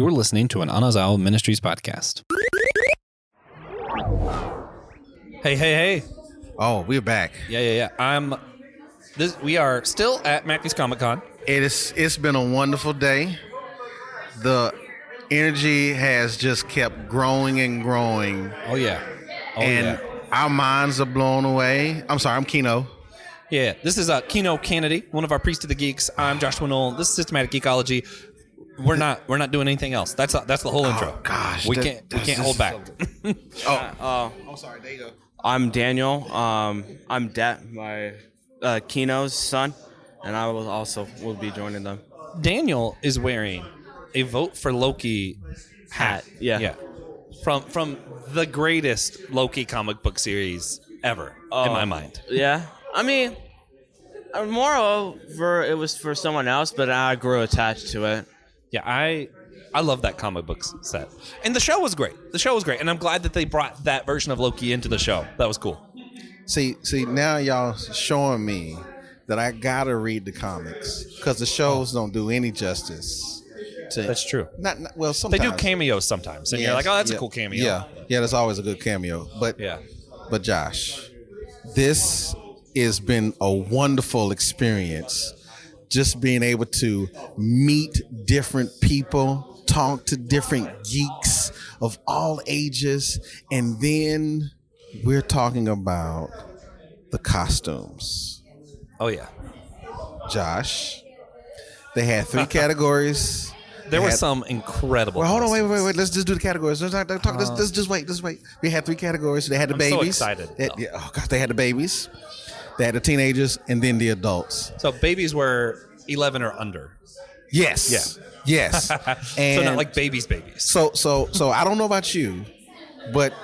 You're listening to an Anazao Ministries podcast. Hey. Oh, we're back. Yeah. We are still at Matthew's Comic Con. It's been a wonderful day. The energy has just kept growing and growing. Oh yeah. Our minds are blown away. I'm sorry, I'm Kino. Yeah, this is Kino Kennedy, one of our Priest of the Geeks. I'm Joshua Knoll. This is Systematic Geekology. We're not doing anything else. That's the whole intro. Oh gosh, we can't hold back. I'm sorry. There you go. I'm Daniel. I'm my Kino's son, and I will be joining them. Daniel is wearing a Vote for Loki hat. Yeah. From the greatest Loki comic book series ever, in my mind. Yeah. I mean, moreover, it was for someone else, but I grew attached to it. Yeah, I love that comic book set. And the show was great. And I'm glad that they brought that version of Loki into the show. That was cool. See, now y'all showing me that I gotta read the comics because the shows don't do any justice. That's true. Well, sometimes they do cameos sometimes, and you're like, oh, that's a cool cameo. Yeah, that's always a good cameo. But Josh, this has been a wonderful experience. Just being able to meet different people, talk to different geeks of all ages, and then we're talking about the costumes. Oh yeah, Josh, they had 3 categories. There were some incredible. Well, hold on, wait. Let's just do the categories. Let's just wait. We had 3 categories. They had the babies. I'm so excited. They had the babies. They had the teenagers and then the adults. So babies were 11 or under. Yes. Yeah. Yes. And so not like babies. So I don't know about you, but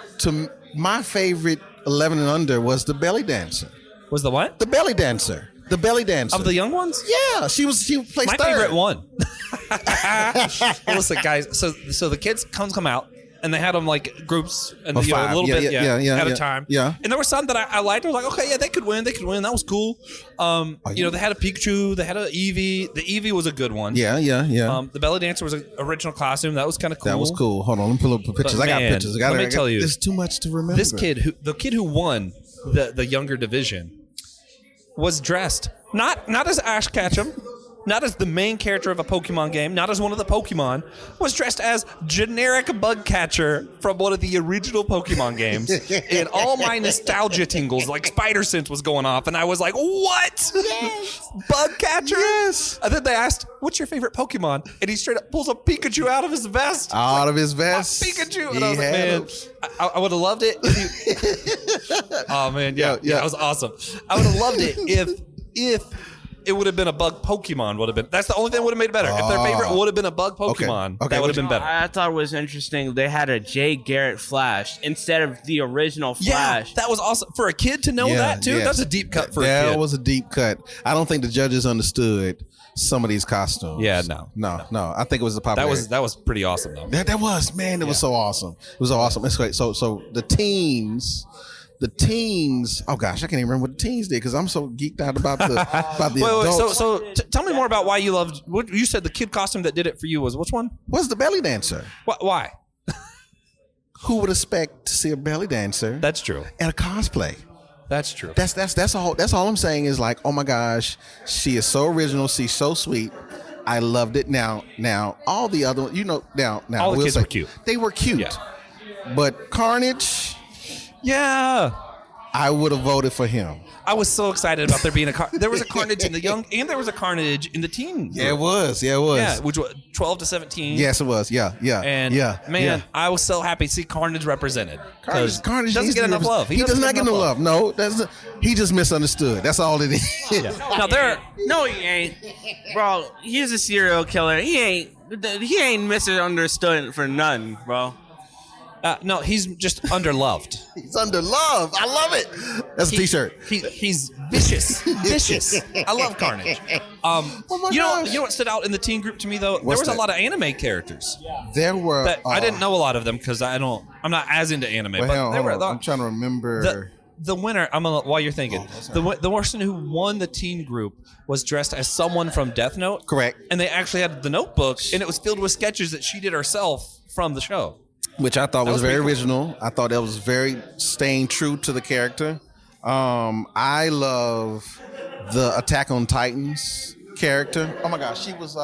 my favorite 11 and under was the belly dancer. Was the what? The belly dancer. The belly dancer. Of the young ones? Yeah, she played my third. favorite one. Well, listen, guys. So the kids come out. And they had them like groups and a little bit at a time. Yeah. And there were some that I liked. I was like, okay, yeah, they could win. That was cool. They had a Pikachu. They had a Eevee. The Eevee was a good one. Yeah. The belly dancer was an original costume. That was kind of cool. That was cool. Hold on, let me pull up the pictures. I got pictures. Let me tell you, there's too much to remember. This kid, the kid who won the younger division, was dressed not as Ash Ketchum. Not as the main character of a Pokemon game, not as one of the Pokemon, was dressed as generic bug catcher from one of the original Pokemon games. And all my nostalgia tingles, like Spider Sense was going off, and I was like, what? Yes. Bug catcher? Yes. And then they asked, what's your favorite Pokemon? And he straight up pulls a Pikachu out of his vest. Pikachu. And I was like, man, I would have loved it. Oh, man, yeah, that was awesome. I would have loved it if it would have been a bug Pokemon. That's the only thing that would have made it better. If their favorite would have been a bug Pokemon, that would have been better. I thought it was interesting. They had a Jay Garrett Flash instead of the original Flash. Yeah, that was awesome. For a kid to know that, too, that's a deep cut for a kid. That was a deep cut. I don't think the judges understood some of these costumes. Yeah, no. I think it was the popularity. That was pretty awesome, though. That was, man. It was so awesome. It was so awesome. It's great. So the teens. Oh gosh, I can't even remember what the teens did because I'm so geeked out about the adults. So tell me more about why you loved. What you said the kid costume that did it for you was which one? Was the belly dancer? Why? Who would expect to see a belly dancer? That's true. And a cosplay. That's true. That's all. That's all I'm saying is like, oh my gosh, she is so original. She's so sweet. I loved it. Now all the other, now all the kids were cute. They were cute. Yeah. But Carnage. Yeah. I would have voted for him. I was so excited about there being there was a Carnage in the young and there was a Carnage in the teen group. Yeah, it was. Yeah, which was 12 to 17. Yes, it was. Yeah. Man, I was so happy to see Carnage represented. Carnage doesn't get enough love. He does not get enough love. No, he just misunderstood. That's all it is. Yeah. Now No, he ain't. Bro, he's a serial killer. He ain't misunderstood for none, bro. No, he's just underloved. He's underloved. I love it. That's a T-shirt. He's vicious. Vicious. I love Carnage. You know what stood out in the teen group to me though? There was a lot of anime characters. There were. I didn't know a lot of them because I'm not as into anime. Well, but I'm trying to remember. the winner. While you're thinking, the person who won the teen group was dressed as someone from Death Note. Correct. And they actually had the notebook, and it was filled with sketches that she did herself from the show. Which I thought was very cool. original. I thought that was very staying true to the character. I love the Attack on Titans character. Oh my gosh, she was.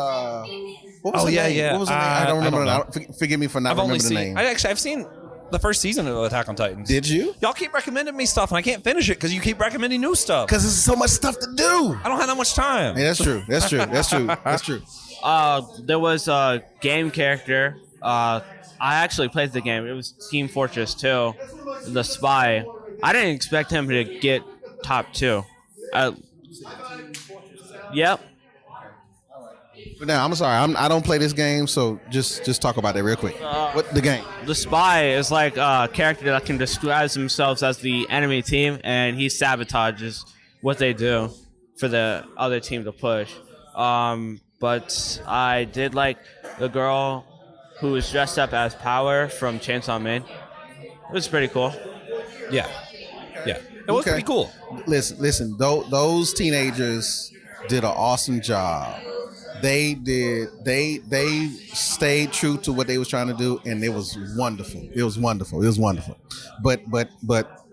What was her name? yeah. What was her name? I don't remember. I don't know. Forgive me for not remembering the name. I've seen the first season of Attack on Titans. Did you? Y'all keep recommending me stuff, and I can't finish it because you keep recommending new stuff. Because there's so much stuff to do. I don't have that much time. Hey, that's true. That's true. That's true. That's true. There was a game character. I actually played the game. It was Team Fortress 2, the spy. I didn't expect him to get top 2. Yep. But now, I'm sorry. I don't play this game, so just talk about that real quick. What the game? The spy is like a character that can disguise themselves as the enemy team, and he sabotages what they do for the other team to push. But I did like the girl who was dressed up as Power from Chainsaw Man. It was pretty cool. Yeah. It was pretty cool. Listen. Those teenagers did an awesome job. They did. They stayed true to what they was trying to do, and it was wonderful. It was wonderful. But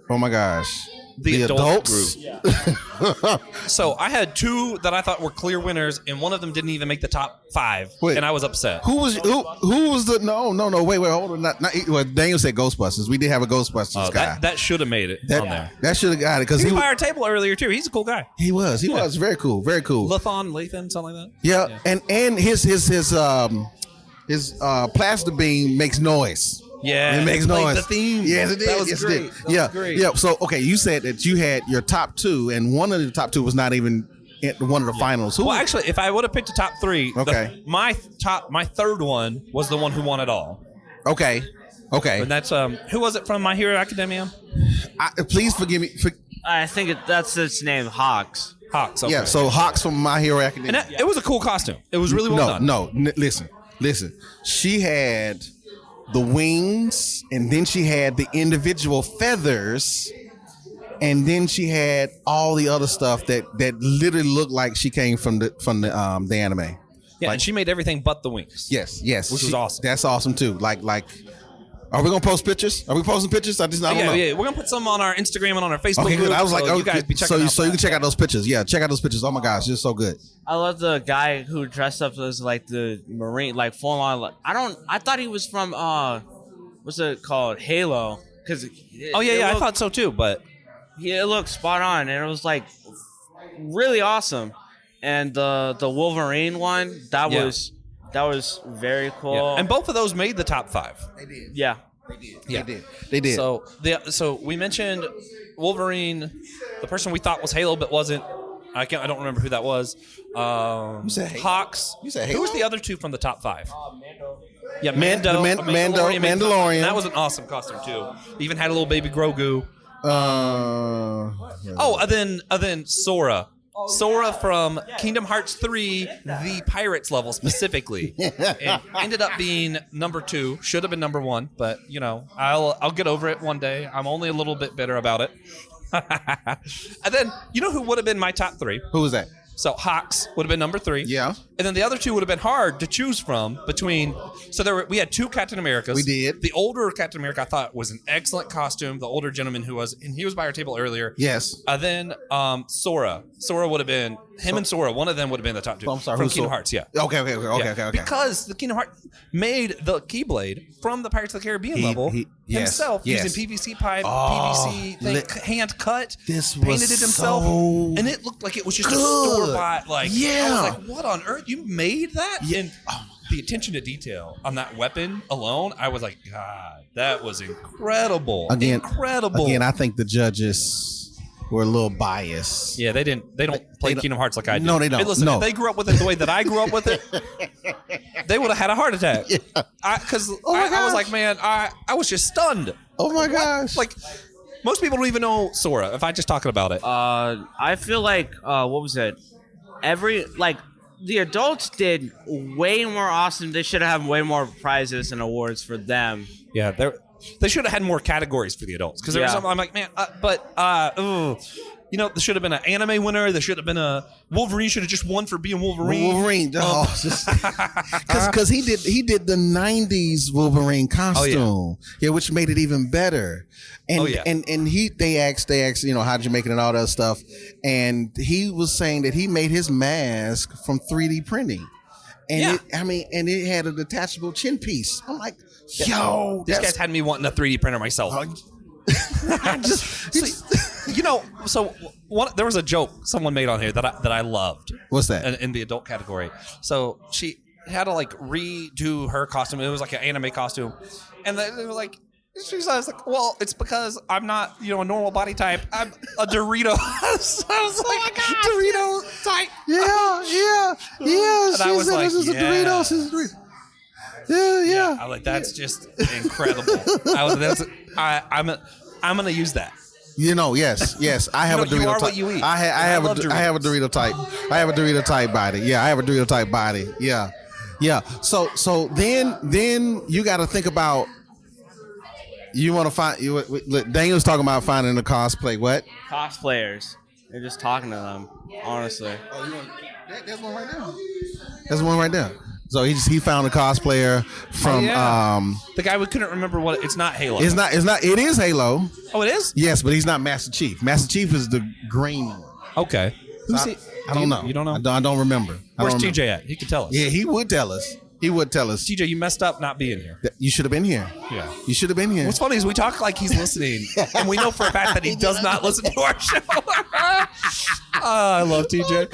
oh my gosh, The adults group. So I had 2 that I thought were clear winners, and one of them didn't even make the top 5, Wait. and I was upset. Who was the no wait hold on not well, Daniel said Ghostbusters. We did have a Ghostbusters guy That should have made it on there. that should have got it because He was by our table earlier too. He's a cool guy. he was very cool Lathan, something like that. yeah. And his plaster beam makes noise. Yeah, It makes played noise. the theme. Yes, it did. That was Yes, it great. did. That Yeah, was great. yeah. So, okay, you said that you had your top 2, and one of the top 2 was not even in one of the finals. Who? Well, actually, if I would have picked a top 3, Okay. my third one was the one who won it all, Okay. and that's who was it from My Hero Academia? Please forgive me. I think that's its name, Hawks. Hawks. Okay. Yeah. So Hawks from My Hero Academia. and it was a cool costume. It was really well done. No. Listen. She had the wings, and then she had the individual feathers, and then she had all the other stuff that literally looked like she came from the anime. Yeah, and she made everything but the wings. Yes, Which was awesome. That's awesome too. Like, are we gonna post pictures? Are we posting pictures? I don't know. Yeah, we're gonna put some on our Instagram and on our Facebook Okay, group. good. I was like, so you guys be checking out so you that. can check out those pictures. Yeah, check out those pictures. Oh my gosh, it's so good. I love the guy who dressed up as like the Marine, like full on. Like, I thought he was from what's it called, Halo? Because I thought so too, but it looked spot on, and it was like really awesome. And the Wolverine one, that was very cool. yeah. And both of those made the top 5. They did. Yeah. Yeah. They did. So we mentioned Wolverine, the person we thought was Halo but wasn't. I don't remember who that was. You said Halo? Hawks. You said Who was Halo? the other 2 from the top 5? Yeah, Mando. Mandalorian. That was an awesome costume too. Even had a little baby Grogu. And then Sora. Sora from Kingdom Hearts 3, the Pirates level specifically, and ended up being number 2. Should have been number 1, but I'll get over it one day. I'm only a little bit bitter about it. And then who would have been my top 3? Who was that? So Hawks would have been number 3. Yeah. And then the other 2 would have been hard to choose from between. So we had 2 Captain Americas. We did. The older Captain America I thought was an excellent costume. The older gentleman he was by our table earlier. Yes. Then Sora. Sora would have been and Sora. One of them would have been the top 2. Oh, I'm sorry. From Who's Kingdom Sora? Hearts. Yeah. Okay. Because the Kingdom Hearts made the Keyblade from the Pirates of the Caribbean level himself using PVC pipe, PVC thing, hand cut. This painted was it himself, so and it looked like it was just a good. store bought. Like, Yeah. I was like, what on earth? You made that? Yeah. And the attention to detail on that weapon alone, I was like, God, that was incredible. Incredible. Again, I think the judges were a little biased. Yeah, they don't play don't- Kingdom Hearts like I do. No, they don't. Hey, listen, No. if they grew up with it the way that I grew up with it, they would have had a heart attack. Because I was like, man, I was just stunned. Oh my gosh. Like, most people don't even know Sora if I just talking about it. I feel like what was it? The adults did way more awesome. They should have way more prizes and awards for them. Yeah, They should have had more categories for the adults because there was something I'm like, man, you know, there should have been an anime winner. There should have been a Wolverine. Should have just won for being Wolverine. Because he did the '90s Wolverine costume, which made it even better. And they asked, you know, how'd you make it and all that stuff, and he was saying that he made his mask from 3D printing, and it had a detachable chin piece. I'm like, yo, this guy's had me wanting a 3D printer myself. You know, so there was a joke someone made on here that I loved. What's that? In the adult category. So she had to like redo her costume. It was like an anime costume, and they were like, she was like, well, it's because I'm not, you know, a normal body type. I'm a Dorito. So I was like, Dorito type. Yeah. And I was like, this is a Dorito. This is a Dorito. Yeah. I'm like, that's just incredible. I'm gonna use that. You know, yes. I have a Dorito you are type. what you eat. I have a Dorito type. I have a Dorito type body. Yeah, I have a Dorito type body. Yeah. So then you got to think about. You want to find Daniel's talking about finding a cosplay. What? Cosplayers. They're just talking to them. Honestly. Oh, there's one right there. There's one right there. So he found a cosplayer from the guy we couldn't remember what it's not Halo. It's not it is Halo. Oh, it is? Yes, but he's not Master Chief. Master Chief is the green one. Okay. Who's he? I don't know. You don't know? I don't remember. Where's TJ at? He could tell us. Yeah, he would tell us. TJ, you messed up not being here. You should have been here. Yeah. You should have been here. What's funny is we talk like he's listening, and we know for a fact that he does not listen to our show. I love TJ.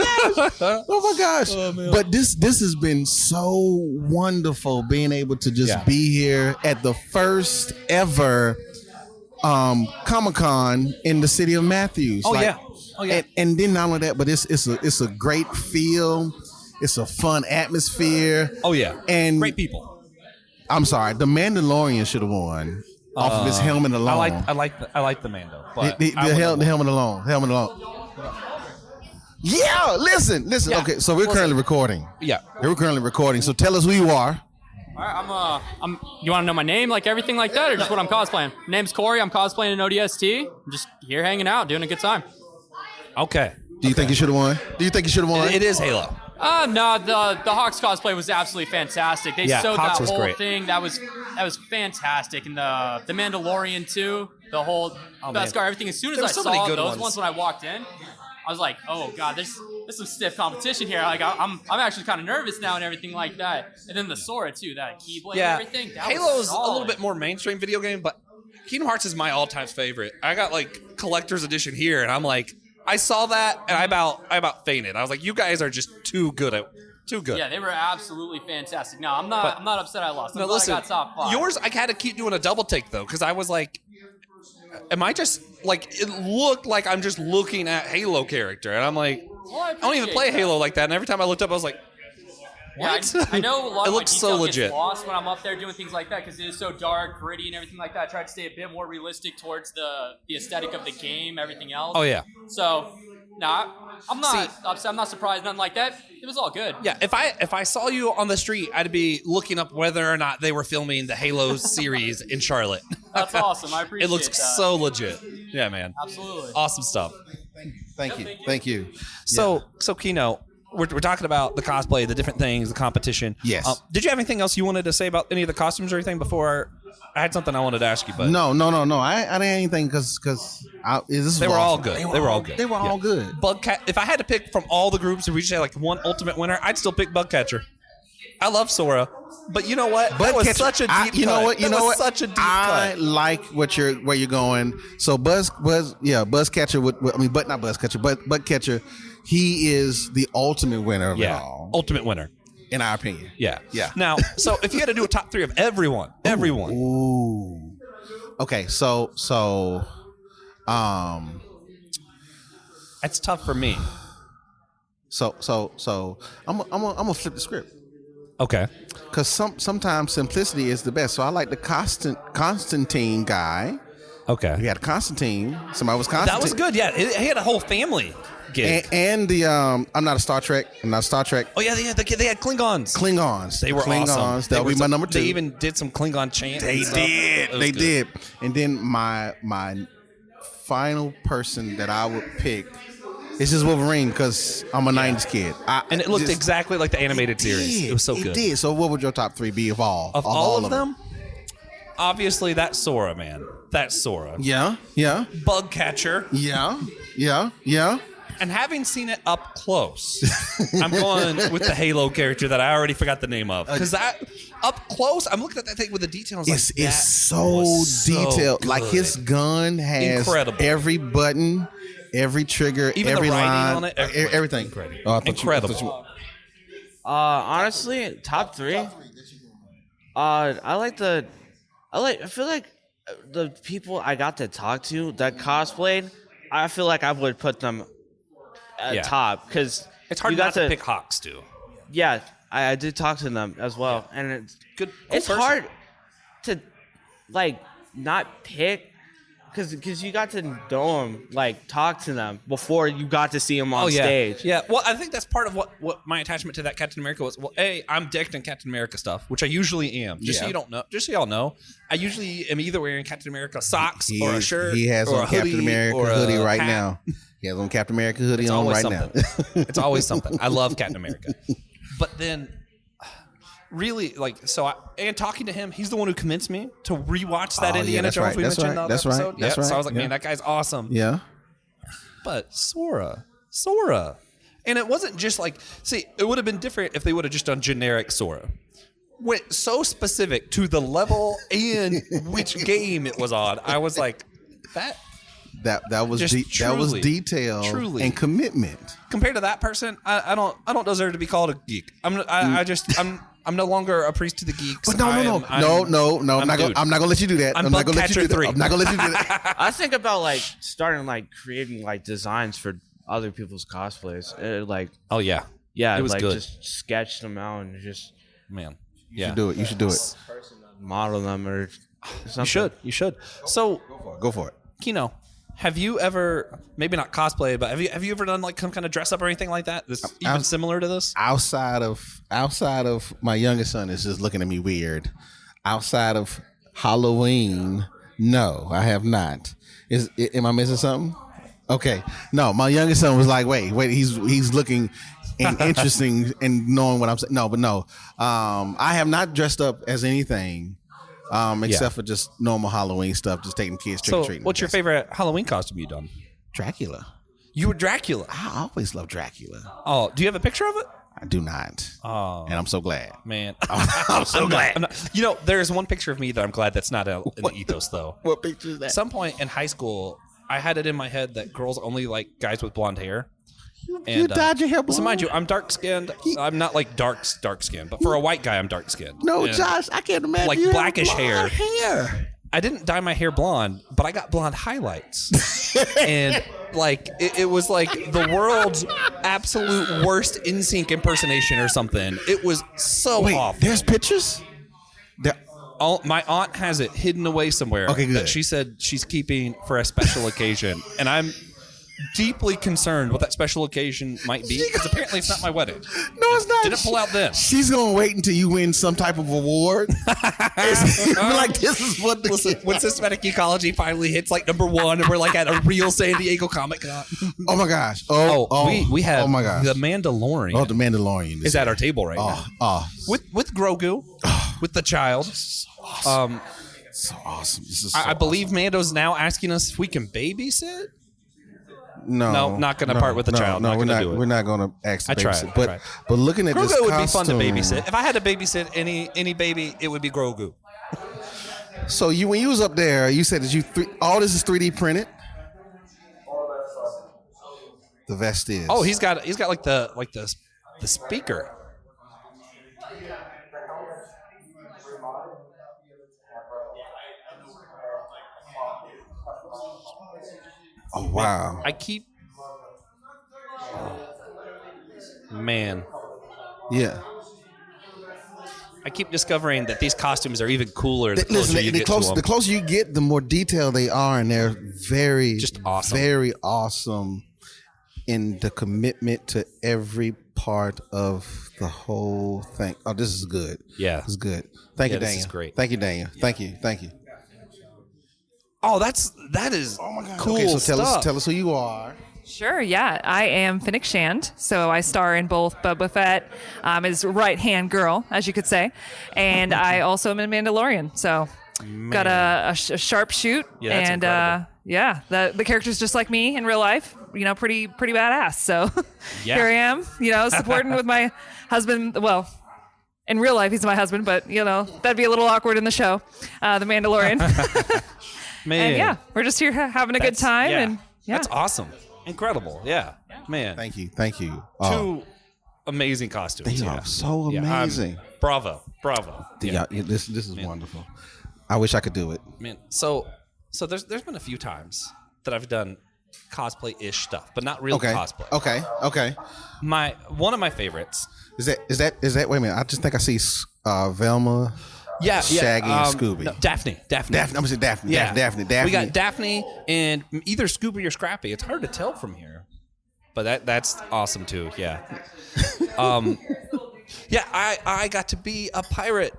Oh my gosh. Oh, but this has been so wonderful being able to just be here at the first ever Comic-Con in the city of Matthews. Oh yeah. And then not only that, but it's a great feel. It's a fun atmosphere. Oh yeah, and great people. I'm sorry, the Mandalorian should have won off of his helmet alone. I like the Mando. But the helmet alone. Yeah, listen. Yeah. Okay, so we're currently recording. Yeah, we're currently recording. So tell us who you are. All right, I'm. You want to know my name, like everything like that, or just what I'm cosplaying? Name's Corey. I'm cosplaying an ODST. I'm just here hanging out, doing a good time. Okay. Do you think you should have won? It is Halo. No, the Hawks cosplay was absolutely fantastic. They sewed Hawks that whole great. thing. That was fantastic. And the Mandalorian too. The whole Beskar, everything. As soon as I saw those ones when I walked in, I was like, oh god, there's some stiff competition here. Like I'm actually kind of nervous now and everything like that. And then the Sora too, that Keyblade and everything. Halo's a little bit more mainstream video game, but Kingdom Hearts is my all-time favorite. I got like collector's edition here, and I'm like. I saw that and I about fainted. I was like, "You guys are just too good. Yeah, they were absolutely fantastic. No, I'm not upset I lost. I'm glad I got top 5. Yours, I had to keep doing a double take though, because I was like, "Am I just like?" It looked like I'm just looking at Halo character, and I'm like, I don't even play Halo like that. And every time I looked up, I was like, "What?" Yeah, I know a lot it of my looks so detail legit. gets lost when I'm up there doing things like that because it is so dark, gritty, and everything like that. I try to stay a bit more realistic towards the aesthetic of the game, everything else. Oh yeah. So, I'm not upset. I'm not surprised. Nothing like that. It was all good. Yeah, if I saw you on the street, I'd be looking up whether or not they were filming the Halo series in Charlotte. That's awesome. I appreciate it. Looks that. so legit. Yeah, man. Absolutely. Awesome stuff. Thank you. So Kino, we're talking about the cosplay, the different things, the competition. Yes. Did you have anything else you wanted to say about any of the costumes or anything before? I had something I wanted to ask you, but no. I didn't have anything because they were all good. They were all good. They were all good. Bugcat. If I had to pick from all the groups, if we just had like one ultimate winner, I'd still pick Bugcatcher. I love Sora, but you know what? That was such a deep cut. You know what? Such a deep I cut. like where you're going. So Buzzcatcher but not Buzzcatcher, but Bugcatcher. He is the ultimate winner of it all. Ultimate winner. In our opinion. Yeah. Yeah. Now, so if you had to do a top 3 of everyone. Ooh. Okay, so that's tough for me. So I'm gonna flip the script. Okay. Because sometimes simplicity is the best. So I like the Constantine guy. Okay. We had Constantine. Somebody was Constantine. That was good. Yeah, he had a whole family. gig. And the I'm not a Star Trek. I'm not a Star Trek. Oh yeah, they had Klingons. Klingons. They were Klingons. awesome. That'll be my number 2. They even did some Klingon chant. They did. And then my final person that I would pick is just Wolverine because I'm a 90s kid. And it looked exactly like the animated series. It was so good. It did. So what would your top 3 be of all? Of all of them? Obviously, that's Sora, man. That's Sora. Yeah. Bug catcher. Yeah. And having seen it up close, I'm going with the Halo character that I already forgot the name of. Because that up close, I'm looking at that thing with the details. It's so detailed. Good. Like his gun has every button, every trigger, even every the writing line, on it, everything. Incredible. Honestly, top 3. I feel like the people I got to talk to that cosplayed, I feel like I would put them at top because it's hard not to pick Hawks too. Yeah, I did talk to them as well, and it's good. It's hard to not pick because you got to know them, talk to them before you got to see them on stage. Yeah, well, I think that's part of what my attachment to that Captain America was. Well, I'm decked in Captain America stuff, which I usually am. Just so you don't know, just so y'all know, I usually am either wearing Captain America socks or a shirt. He has or on a hoodie Captain America or hoodie a right hat. now. He has on Captain America hoodie on right now. It's always something. I love Captain America, but then. Really, and talking to him, he's the one who convinced me to rewatch that Indiana Jones we mentioned in the other episode. That's right. So I was like, man, that guy's awesome. Yeah. But Sora. And it wasn't just it would have been different if they would have just done generic Sora. Went so specific to the level and which game it was on. I was like, that was that was detail and commitment. Compared to that person, I don't deserve to be called a geek. I'm no longer a priest to the geeks. But no. I'm not gonna let you do that. I'm not gonna let you do that. I'm not gonna let you do that. I think about starting creating designs for other people's cosplays. Oh yeah, it was good. Just sketch them out and just You should do it. Model them or something. You should. So go for it. Kino, have you ever, maybe not cosplay, but have you ever done some kind of dress up or anything like that? This even similar to this? Outside of my youngest son is just looking at me weird. Outside of Halloween, no, I have not. Am I missing something? Okay, no, my youngest son was like, wait, he's looking and interesting and knowing what I'm saying. No, I have not dressed up as anything. Except for just normal Halloween stuff, just taking kids trick or treating. So, what's your favorite Halloween costume you've done? Dracula. You were Dracula. I always loved Dracula. Oh, do you have a picture of it? I do not. Oh, and I'm so glad, man. I'm so glad. There's one picture of me that I'm glad that's not in the ethos, though. What picture is that? At some point in high school, I had it in my head that girls only like guys with blonde hair. You dyed your hair blonde? So mind you, I'm dark skinned. I'm not dark skinned, but for a white guy, I'm dark skinned. No, Josh, I can't imagine you blackish hair. I didn't dye my hair blonde, but I got blonde highlights, and it was the world's absolute worst NSYNC impersonation or something. It was so awful. There's pictures. My aunt has it hidden away somewhere. Okay, good. That she said she's keeping for a special occasion, and I'm deeply concerned what that special occasion might be because apparently it's not my wedding. No, it's not. Didn't pull out then. She's gonna wait until you win some type of award. This is what when systematic ecology finally hits number 1 and we're at a real San Diego Comic Con. Oh my gosh. We have oh my gosh. The Mandalorian. Oh, the Mandalorian is at our table right now. With Grogu, with the child. Awesome. So awesome. This is so I believe Mando's now asking us if we can babysit. No, not going to part with the child. No, we're not. We're not going to ask the babysit. I tried. But looking at Grogu this would costume, be fun to babysit. If I had to babysit any baby, it would be Grogu. So when you was up there, you said that all this is 3D printed. The vest is. Oh, he's got the speaker. Oh wow! Man. Yeah. I keep discovering that these costumes are even cooler the closer you get, the more detailed they are, and they're very, just awesome. Very awesome in the commitment to every part of the whole thing. Oh, this is good. Yeah. This is good. Thank you, Daniel. This is great. Thank you, Daniel. Thank you. Oh, that is cool Okay, so stuff. tell us who you are. Sure, yeah. I am Finnick Shand, so I star in both Boba Fett, his right-hand girl, as you could say, and I also am in Mandalorian, so got a sharp shoot, Yeah, that's and incredible. the character's just like me in real life, pretty badass, so Yeah. here I am, supporting with my husband, well, in real life he's my husband, but, that'd be a little awkward in the show, the Mandalorian. Man. And yeah, we're just here having a good time, and yeah. That's awesome. Incredible. Yeah. Man. Thank you. Two amazing costumes. They are so amazing. Bravo. Yeah, this is wonderful. I wish I could do it. Man, so there's been a few times that I've done cosplay-ish stuff, but not real cosplay. Okay. One of my favorites. Is that wait a minute, I just think I see Velma, Shaggy, and Scooby. No, Daphne. I'm gonna say Daphne. Yeah. Daphne. We got Daphne and either Scooby or Scrappy. It's hard to tell from here, but that's awesome too. Yeah. I got to be a pirate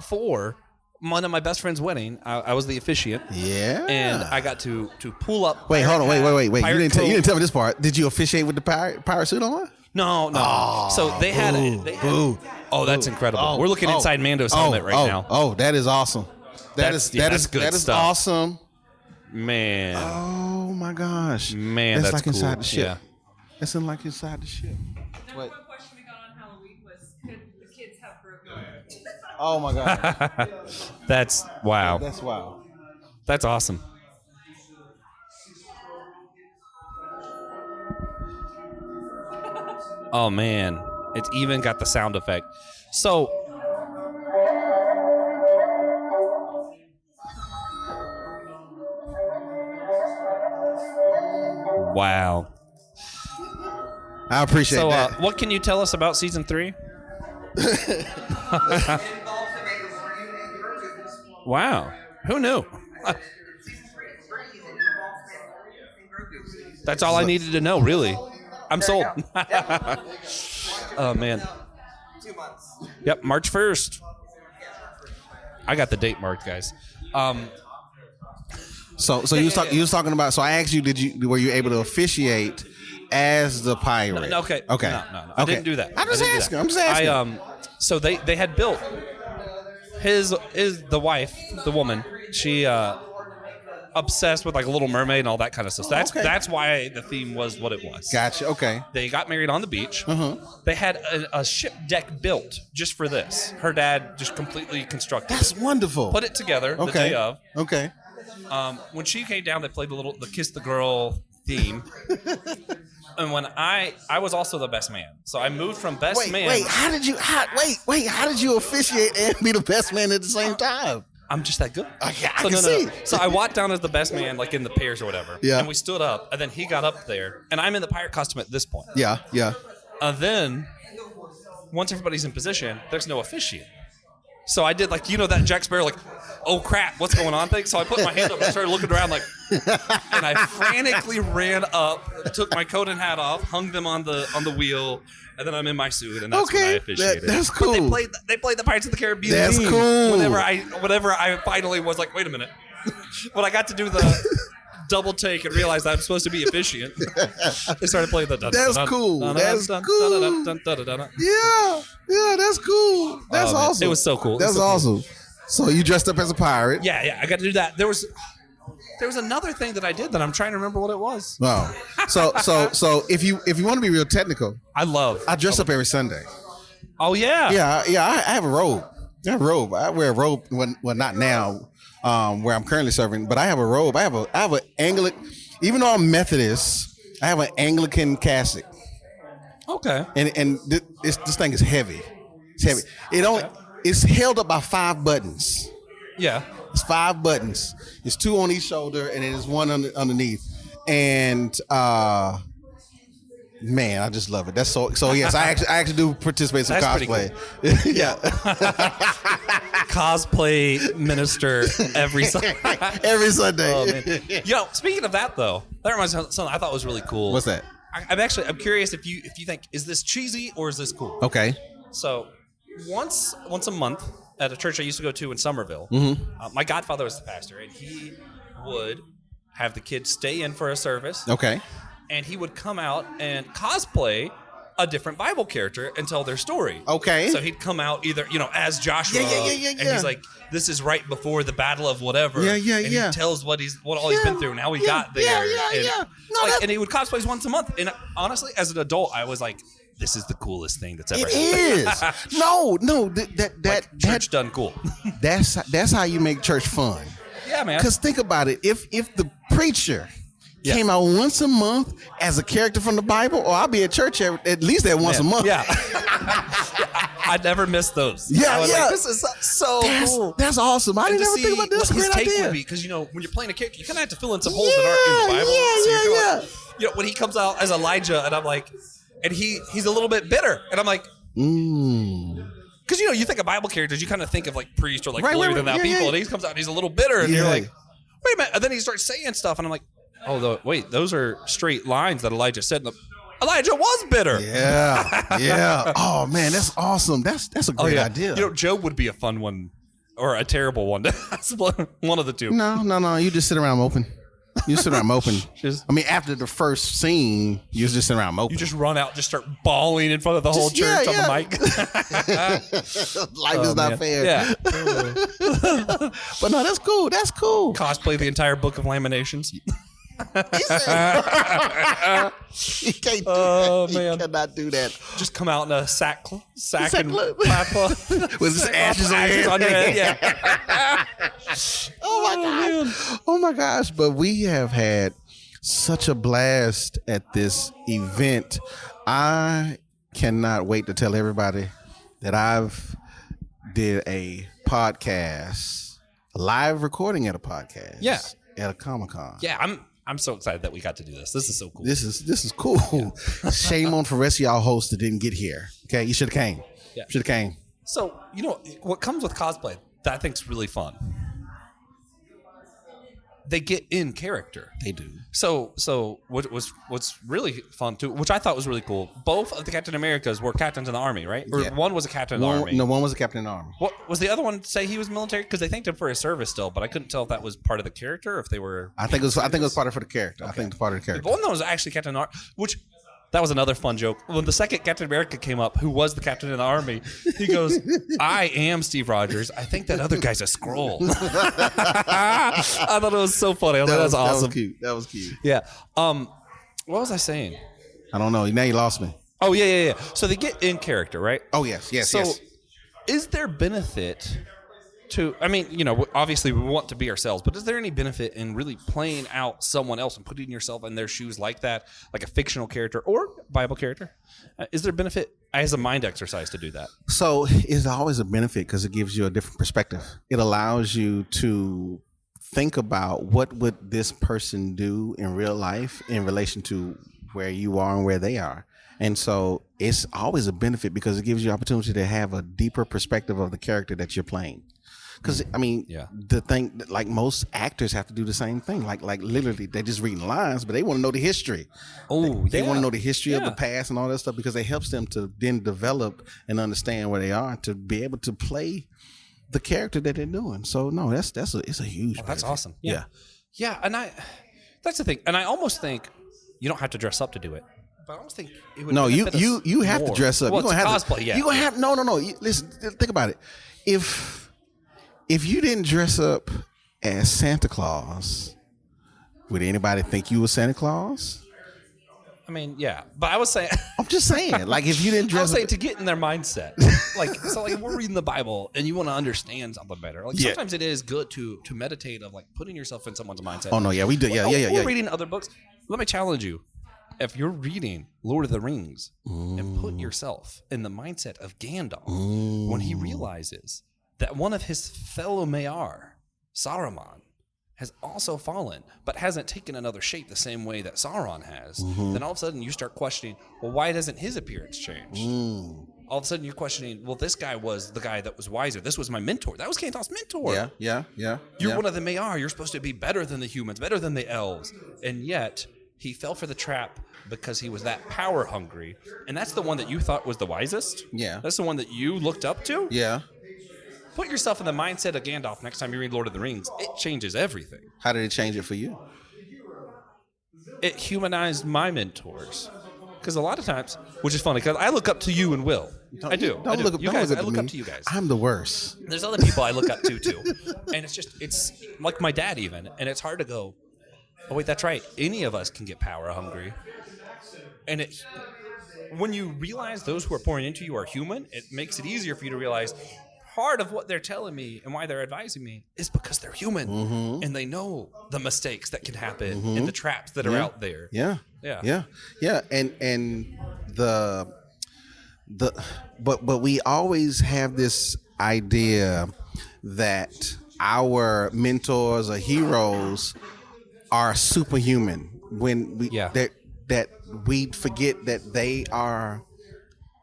for one of my best friend's wedding. I was the officiant. Yeah. And I got to pull up. Wait, hold on. Wait. You pirate didn't tell me this part. Did you officiate with the pirate suit on? No. Oh, So they had it. Oh, that's incredible. We're looking inside Mando's helmet right now. Oh, that is awesome. That is good stuff. awesome. Man. Oh my gosh. Man, that's like cool. inside the ship. Yeah. That's like inside the ship. One question we got on Halloween was, could the kids have broken? Oh my god. That's wow. That's wow. That's awesome. Oh man, it's even got the sound effect. So wow. I appreciate that. What can you tell us about season 3? Wow. Who knew? That's all I needed to know, really. I'm sold. Oh, man. 2 months. Yep, March 1st. I got the date marked, guys. So you was talking about. So I asked you, were you able to officiate as the pirate? No, okay. Okay. No. I didn't do that. I'm just asking. So they had built the wife, the woman. She obsessed with like Little Mermaid and all that kind of stuff. So that's why the theme was what it was. Gotcha. Okay. They got married on the beach. They had a ship deck built just for this. Her dad just completely constructed That's it. wonderful. Put it together the day of. Okay. When she came down, they played the Kiss the Girl theme. And when I was also the best man. So I moved from best man. Wait, how did you officiate and be the best man at the same time? I'm just that good. I can see. So I walked down as the best man, like in the pairs or whatever. Yeah. And we stood up, and then he got up there, and I'm in the pirate costume at this point. Yeah. Then, once everybody's in position, there's no officiant. So I did that Jack Sparrow, oh crap, what's going on thing? So I put my hand up and started looking around and I frantically ran up, took my coat and hat off, hung them on the wheel, and then I'm in my suit, and that's when I officiated. That's cool. But they played the Pirates of the Caribbean That's theme. cool. Whenever I finally was like, wait a minute. When I got to do the double take and realized I'm supposed to be officiant, they started playing the That's cool. That's cool. Yeah, that's cool. That's awesome. It was so cool. That's awesome. So you dressed up as a pirate? Yeah, I got to do that. There was another thing that I did that I'm trying to remember what it was. Wow. So if you want to be real technical, I dress up every Sunday. Oh yeah. Yeah. I have a robe. I wear a robe. Well, not now, where I'm currently serving, but I have a robe. I have an Anglican. Even though I'm Methodist, I have an Anglican cassock. Okay. And this thing is heavy. It's heavy. It's held up by 5 buttons. Yeah. It's 5 buttons. It's 2 on each shoulder, and there's 1 underneath. And man, I just love it. That's so yes, I actually do participate in some cosplay. Cool. Yeah. Cosplay minister every Sunday. Every Sunday. Oh, man. Speaking of that though, that reminds me of something I thought was really cool. What's that? I'm curious if you think, is this cheesy or is this cool? Okay. So once a month at a church I used to go to in Somerville, my godfather was the pastor, and he would have the kids stay in for a service. Okay. And he would come out and cosplay a different Bible character and tell their story. Okay. So he'd come out either, as Joshua. Yeah. And he's like, this is right before the battle of whatever. Yeah. And he tells what all he's been through and how he got there. And he would cosplay once a month. And honestly, as an adult, I was like, this is the coolest thing that's ever happened. It is. No, that church done cool. That's how you make church fun. Yeah, man. Because think about it. If the preacher came out once a month as a character from the Bible, or I'll be at church at least that once a month. Yeah. I never missed those. Yeah. Like, this is so cool. That's awesome. I didn't ever think about this. His take would be, because when you're playing a character, you kind of have to fill in some holes that aren't in the Bible. Yeah. Like, when he comes out as Elijah, and I'm like, and he's a little bit bitter, and I'm like, because you think of Bible characters, you kind of think of like priests or like holier than thou people, and he comes out and he's a little bitter, and you're like, wait a minute, and then he starts saying stuff, and I'm like, wait, those are straight lines that Elijah said. Elijah was bitter. Yeah. Oh man, that's awesome. That's a great idea. Job would be a fun one, or a terrible one. One of the two. No. You just sit around moping. You sit around moping. After the first scene, you just sit around moping. You just run out, just start bawling in front of the whole church on the mic. Life is not fair. Yeah. But no, that's cool. That's cool. Cosplay the entire Book of Lamentations. You can't do that. Man. You cannot do that. Just come out in a sack and clap with ashes on your head. Yeah. Oh my gosh! But we have had such a blast at this event. I cannot wait to tell everybody that I've did a podcast, a live recording at a podcast. Yeah. At a Comic-Con. Yeah, I'm so excited that we got to do this. This is so cool. This is cool. Yeah. Shame on for the rest of y'all hosts that didn't get here. Okay, you should have came. Yeah. Should have came. So, what comes with cosplay that I think's really fun. They get in character. They do. So what's really fun too, which I thought was really cool. Both of the Captain Americas were captains in the army, right? Or one was a captain in the army. No, one was a captain in the army. What was the other one? Say he was military, because they thanked him for his service still, but I couldn't tell if that was part of the character or if they were. I think it was part of the character. Okay. I think it's part of the character. The one that was actually captain in the army, which. That was another fun joke. When the second Captain America came up, who was the captain in the army, he goes, I am Steve Rogers. I think that other guy's a Skrull. I thought it was so funny. I was like, that's awesome. That was cute. Yeah. What was I saying? I don't know. Now you lost me. Oh, yeah. So they get in character, right? Oh, yes. So is there benefit to, obviously we want to be ourselves, but is there any benefit in really playing out someone else and putting yourself in their shoes like that, like a fictional character or Bible character? Is there benefit as a mind exercise to do that? So it's always a benefit because it gives you a different perspective. It allows you to think about what would this person do in real life in relation to where you are and where they are. And so it's always a benefit because it gives you opportunity to have a deeper perspective of the character that you're playing. Because the thing, like most actors have to do the same thing. Like literally, they're just reading lines, but they want to know the history. They want to know the history of the past and all that stuff because it helps them to then develop and understand where they are to be able to play the character that they're doing. So no, it's a huge. That's awesome. Yeah, and that's the thing. And I almost think you don't have to dress up to do it. But I almost think it would. No, you have more. to dress up. Well, you're gonna have cosplay. To, you're gonna have no. Listen, think about it. If you didn't dress up as Santa Claus, would anybody think you were Santa Claus? But I was saying, I'm just saying, like if you didn't dress, I was saying to get in their mindset, like we're reading the Bible and you want to understand something better. Like sometimes it is good to meditate of like putting yourself in someone's mindset. Oh no, yeah, we do, yeah. We're reading other books. Let me challenge you. If you're reading Lord of the Rings and put yourself in the mindset of Gandalf when he realizes that one of his fellow Maiar, Saruman, has also fallen, but hasn't taken another shape the same way that Sauron has, then all of a sudden you start questioning, well, why doesn't his appearance change? All of a sudden you're questioning, well, this guy was the guy that was wiser. This was my mentor. That was Gandalf's mentor. Yeah. You're one of the Maiar. You're supposed to be better than the humans, better than the elves. And yet He fell for the trap because he was that power hungry. And that's the one that you thought was the wisest? Yeah. That's the one that you looked up to? Yeah. Put yourself in the mindset of Gandalf next time you read Lord of the Rings. It changes everything. How did it change it for you? It humanized my mentors. Because a lot of times, which is funny, because I look up to you and Will. I do. Don't look up to you guys. I'm the worst. There's other people I look up to too. And it's like my dad even. And it's hard to go, oh wait, that's right. Any of us can get power hungry. And when you realize those who are pouring into you are human, it makes it easier for you to realize part of what they're telling me and why they're advising me is because they're human. And they know the mistakes that can happen and the traps that are out there. Yeah. And but we always have this idea that our mentors or heroes are superhuman when we that we forget that they are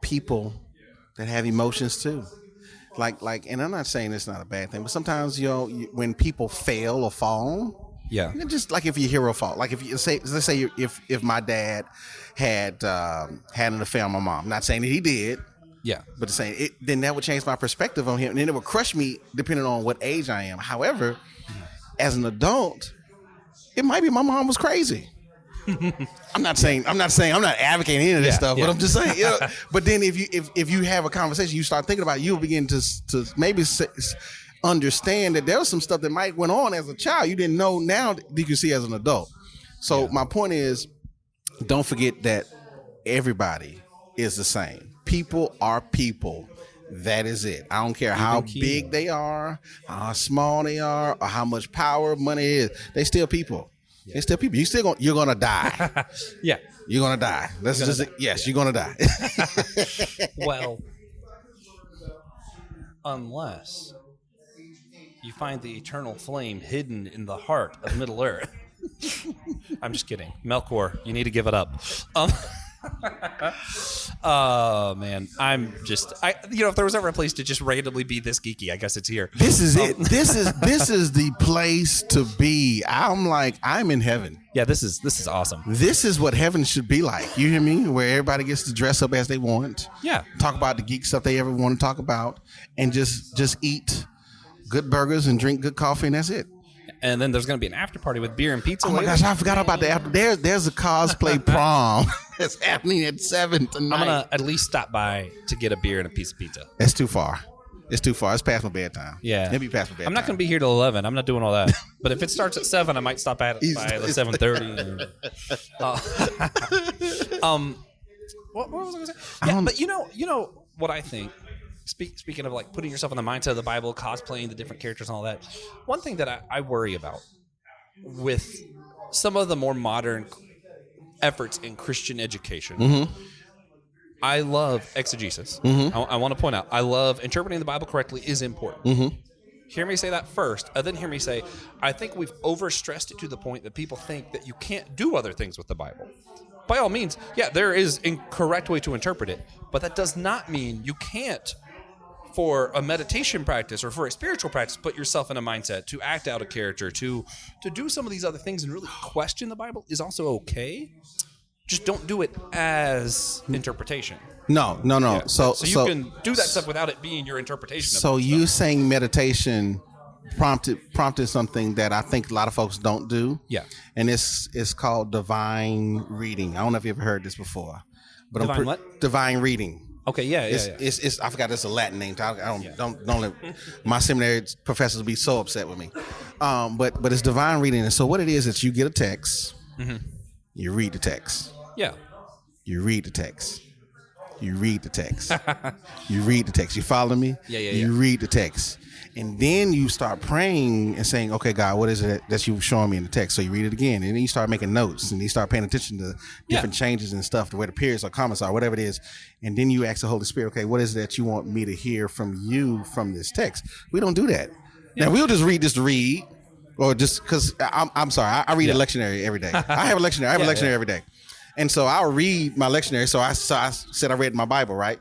people that have emotions too. Like, and I'm not saying it's not a bad thing, but sometimes when people fail or fall. Yeah. Just like if your hero fall, like if you say, let's say if my dad had an affair on my mom, not saying that he did, but saying it, then that would change my perspective on him, and then it would crush me depending on what age I am. However, as an adult, it might be my mom was crazy. I'm not advocating any of this stuff, but I'm just saying, but then if you have a conversation, you start thinking about it, you'll begin to maybe understand that there was some stuff that might went on as a child you didn't know now that you can see as an adult. So my point is, don't forget that everybody is the same. People are people. That is it. I don't care how big they are, how small they are, or how much power money is. They still people. They're still people. You're gonna die. You're gonna die. You're gonna die. Well, unless you find the eternal flame hidden in the heart of Middle Earth. I'm just kidding. Melkor, you need to give it up. Oh man, if there was ever a place to just randomly be this geeky, I guess it's here. This is it. This is the place to be. I'm in heaven. Yeah, this is awesome. This is what heaven should be like. You hear me? Where everybody gets to dress up as they want. Yeah. Talk about the geek stuff they ever want to talk about, and just eat good burgers and drink good coffee, and that's it. And then there's going to be an after party with beer and pizza. Oh my gosh, I forgot about the after. There's a cosplay prom that's happening at 7 tonight. I'm going to at least stop by to get a beer and a piece of pizza. That's too far. It's too far. It's past my bedtime. Yeah. It'll be past my bedtime. I'm not going to be here till 11. I'm not doing all that. But if it starts at 7, I might stop at it by 7:30. What was I going to say? Yeah, but you know what I think? Speaking of like putting yourself in the mindset of the Bible, cosplaying the different characters and all that, one thing that I worry about with some of the more modern efforts in Christian education, I love exegesis. I want to point out, I love interpreting the Bible correctly is important. Hear me say that first, and then hear me say, I think we've overstressed it to the point that people think that you can't do other things with the Bible. By all means, there is a correct way to interpret it, but that does not mean you can't, for a meditation practice or for a spiritual practice, put yourself in a mindset to act out a character, to do some of these other things and really question the Bible is also okay. Just don't do it as interpretation. No. Yeah. So you can do that stuff without it being your interpretation. So you saying meditation prompted something that I think a lot of folks don't do. Yeah. And it's called divine reading. I don't know if you ever heard this before. But what? Divine reading. Okay, yeah. It's I forgot it's a Latin name. Don't let my seminary professors be so upset with me. But it's divine reading. And so what it is you get a text, you read the text. Yeah. You read the text. You read the text. You read the text. You follow me? Yeah. You read the text. And then you start praying and saying, okay, God, what is it that you're showing me in the text? So you read it again. And then you start making notes. And you start paying attention to different changes and stuff, to where the periods or comments are, whatever it is. And then you ask the Holy Spirit, okay, what is it that you want me to hear from you from this text? We don't do that. Now, we'll just read just to read. Or just because I'm sorry, I read a lectionary every day. I have a lectionary. I have a lectionary every day. And so I'll read my lectionary. So I said I read my Bible, right?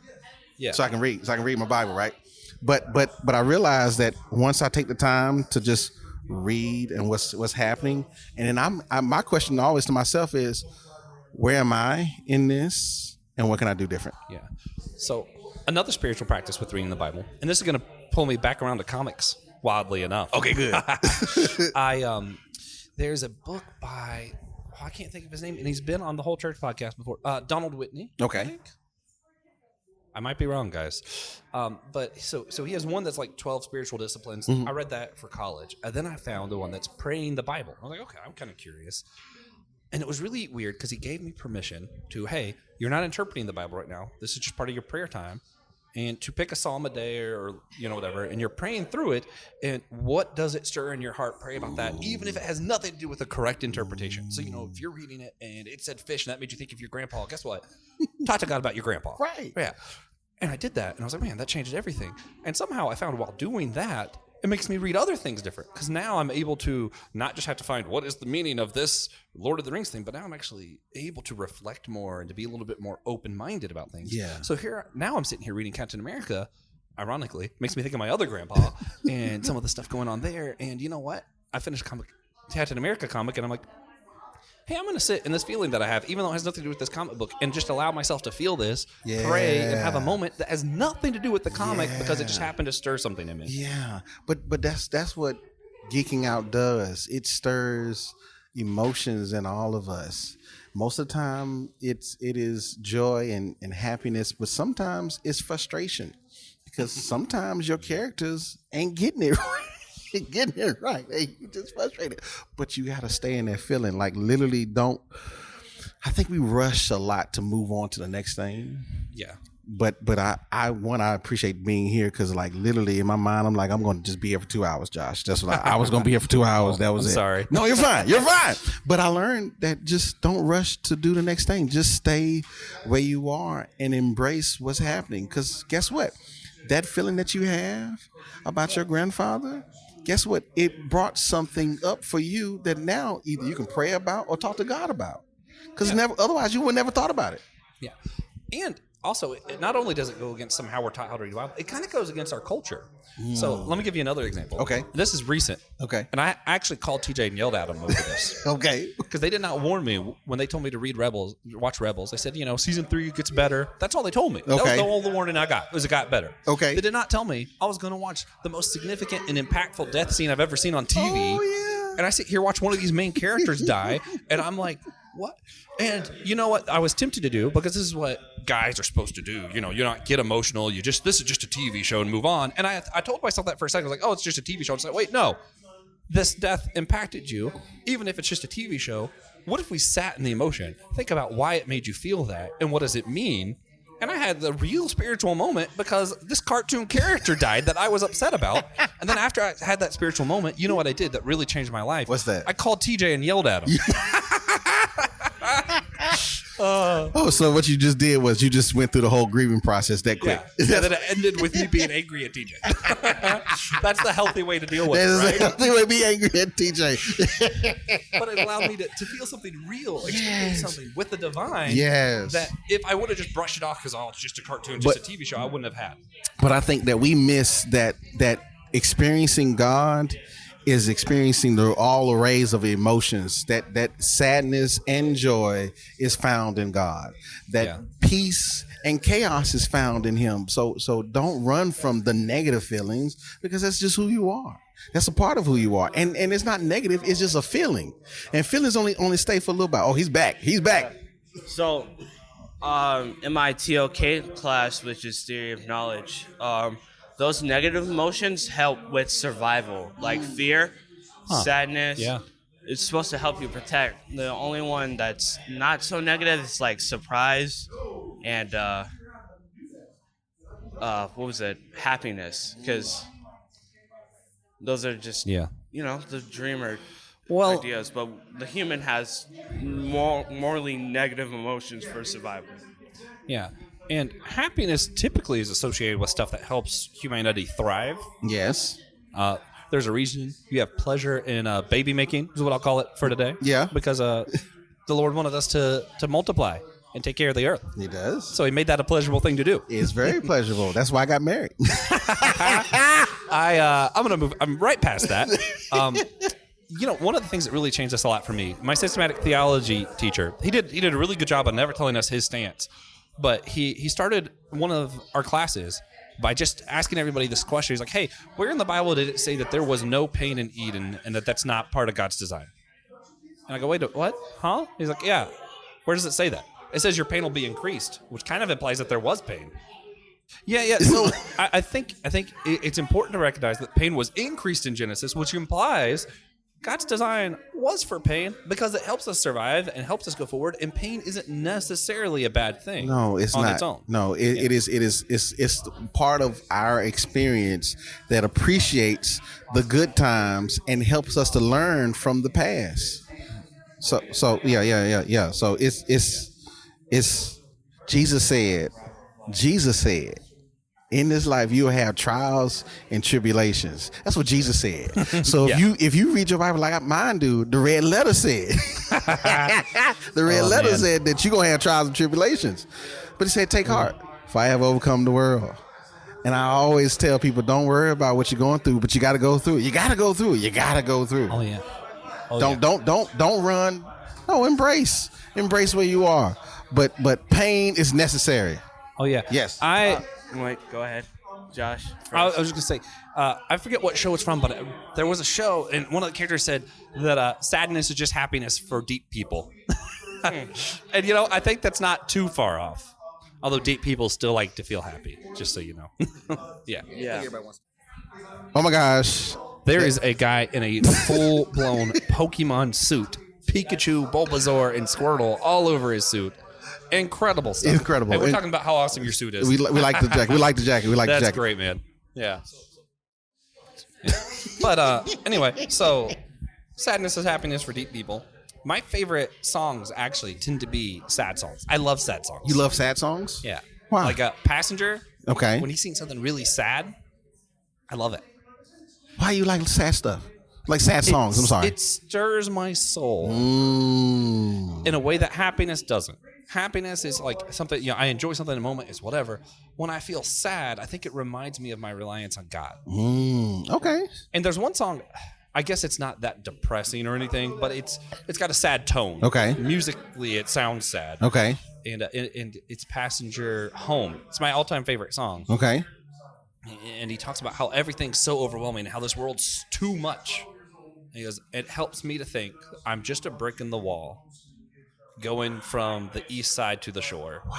Yeah. So I can read my Bible, right? But I realized that once I take the time to just read and what's happening. And then my question always to myself is, where am I in this, and what can I do different? Yeah. So another spiritual practice with reading the Bible, and this is going to pull me back around to comics, wildly enough. Okay, good. There's a book by, I can't think of his name, and he's been on the Whole Church podcast before. Donald Whitney. Okay. I might be wrong, guys. But so he has one that's like 12 spiritual disciplines. I read that for college. And then I found the one that's praying the Bible. I was like, okay, I'm kind of curious. And it was really weird because he gave me permission to, hey, you're not interpreting the Bible right now. This is just part of your prayer time. And to pick a psalm a day or whatever, and you're praying through it, and what does it stir in your heart? Pray about that, even if it has nothing to do with the correct interpretation. So, if you're reading it and it said fish and that made you think of your grandpa, guess what? Talk to God about your grandpa. Right. Yeah. And I did that, and I was like, man, that changed everything. And somehow I found while doing that, it makes me read other things different, because now I'm able to not just have to find what is the meaning of this Lord of the Rings thing, but now I'm actually able to reflect more and to be a little bit more open-minded about things. Yeah. So now I'm sitting here reading Captain America, ironically, makes me think of my other grandpa and some of the stuff going on there. And you know what? I finished Captain America comic, and I'm like, hey, I'm going to sit in this feeling that I have, even though it has nothing to do with this comic book, and just allow myself to feel this, pray, and have a moment that has nothing to do with the comic because it just happened to stir something in me. Yeah, but that's what geeking out does. It stirs emotions in all of us. Most of the time, it is joy and happiness, but sometimes it's frustration because sometimes your characters ain't getting it right. Getting it right. Hey, you're just frustrated. But you got to stay in that feeling. Like, literally I think we rush a lot to move on to the next thing. Yeah. But I appreciate being here because, like, literally in my mind, I'm like, I'm going to just be here for 2 hours, Josh. That's what I was going to be here for 2 hours. That was I'm it. Sorry. No, you're fine. You're fine. But I learned that just don't rush to do the next thing. Just stay where you are and embrace what's happening. Because guess what? That feeling that you have about your grandfather, guess what? It brought something up for you that now either you can pray about or talk to God about. Because otherwise you would never thought about it. Yeah. And also, it not only does it go against somehow we're taught how to read the Bible, it kind of goes against our culture. So let me give you another example. Okay. This is recent. Okay. And I actually called TJ and yelled at him over this. Okay. Because they did not warn me when they told me to watch Rebels. They said, season 3 gets better. That's all they told me. Okay. That was all the warning I got, was it got better. Okay. They did not tell me I was going to watch the most significant and impactful death scene I've ever seen on TV. Oh, yeah. And I sit here, watch one of these main characters die, and I'm like, what? And you know what I was tempted to do, because this is what guys are supposed to do. You not get emotional. This is just a TV show and move on. And I told myself that for a second. I was like, oh, it's just a TV show. It's like, wait, no. This death impacted you, even if it's just a TV show. What if we sat in the emotion? Think about why it made you feel that, and what does it mean? And I had the real spiritual moment because this cartoon character died that I was upset about. And then after I had that spiritual moment, you know what I did that really changed my life? What's that? I called TJ and yelled at him. So what you just did was you just went through the whole grieving process that quick. Yeah, then it ended with me being angry at TJ. That's the healthy way to deal with That is it, right? the healthy way to be angry at TJ. But it allowed me to feel something real, experience something with the divine. Yes. That if I would have just brushed it off because it's just a cartoon, just a TV show, I wouldn't have had. But I think that we miss that experiencing God is experiencing all arrays of emotions. That sadness and joy is found in God. That peace and chaos is found in Him. So don't run from the negative feelings, because that's just who you are. That's a part of who you are. And it's not negative, it's just a feeling. And feelings only stay for a little bit. Oh, he's back. So, in my TOK class, which is Theory of Knowledge, those negative emotions help with survival, like fear, sadness. Yeah. It's supposed to help you protect. The only one that's not so negative is like surprise and happiness, because those are just the dreamer ideas. But the human has morally negative emotions for survival. Yeah. And happiness typically is associated with stuff that helps humanity thrive. Yes. There's a reason you have pleasure in baby making, is what I'll call it for today. Yeah. Because the Lord wanted us to multiply and take care of the earth. He does. So he made that a pleasurable thing to do. It's very pleasurable. That's why I got married. I'm gonna move. I'm right past that. One of the things that really changed this a lot for me, my systematic theology teacher, he did a really good job of never telling us his stance, but he started one of our classes by just asking everybody this question. He's like, "Hey, where in the Bible did it say that there was no pain in Eden and that's not part of God's design?" And I go, "Wait, what? Huh?" He's like, "Yeah. Where does it say that? It says your pain will be increased, which kind of implies that there was pain." Yeah. So I think it's important to recognize that pain was increased in Genesis, which implies God's design was for pain because it helps us survive and helps us go forward. And pain isn't necessarily a bad thing. No, it's on not. Its own. No, it is. It's part of our experience that appreciates the good times and helps us to learn from the past. So yeah. So it's Jesus said, in this life you will have trials and tribulations. That's what Jesus said. So if you read your Bible like mine do, the red letter said, said that you're gonna have trials and tribulations. But it said, take heart, for I have overcome the world. And I always tell people, don't worry about what you're going through, but you got to go through it. You got to go through it. You got to go through. Oh yeah. Don't run. No, embrace where you are. But pain is necessary. Oh yeah. Yes. Wait, go ahead, Josh. I was just gonna say, I forget what show it's from, but there was a show, and one of the characters said that sadness is just happiness for deep people. And I think that's not too far off. Although deep people still like to feel happy, just so you know. Yeah. Oh my gosh. There is a guy in a full-blown Pokemon suit, Pikachu, Bulbasaur, and Squirtle all over his suit. Incredible stuff. Incredible. Hey, we're talking about how awesome your suit is. We like the jacket. We like the jacket. That's great, man. Yeah. But anyway, so sadness is happiness for deep people. My favorite songs actually tend to be sad songs. I love sad songs. You love sad songs? Yeah. Why? Like Passenger. Okay. When he sings something really sad, I love it. Why you like sad stuff? Like sad songs, I'm sorry. It stirs my soul in a way that happiness doesn't. Happiness is like something, I enjoy something in a moment, it's whatever. When I feel sad, I think it reminds me of my reliance on God. Okay. And there's one song, I guess it's not that depressing or anything, but it's got a sad tone. Okay. Musically, it sounds sad. Okay. And it's Passenger Home. It's my all-time favorite song. Okay. And he talks about how everything's so overwhelming, how this world's too much. And he goes, it helps me to think I'm just a brick in the wall going from the east side to the shore. Wow.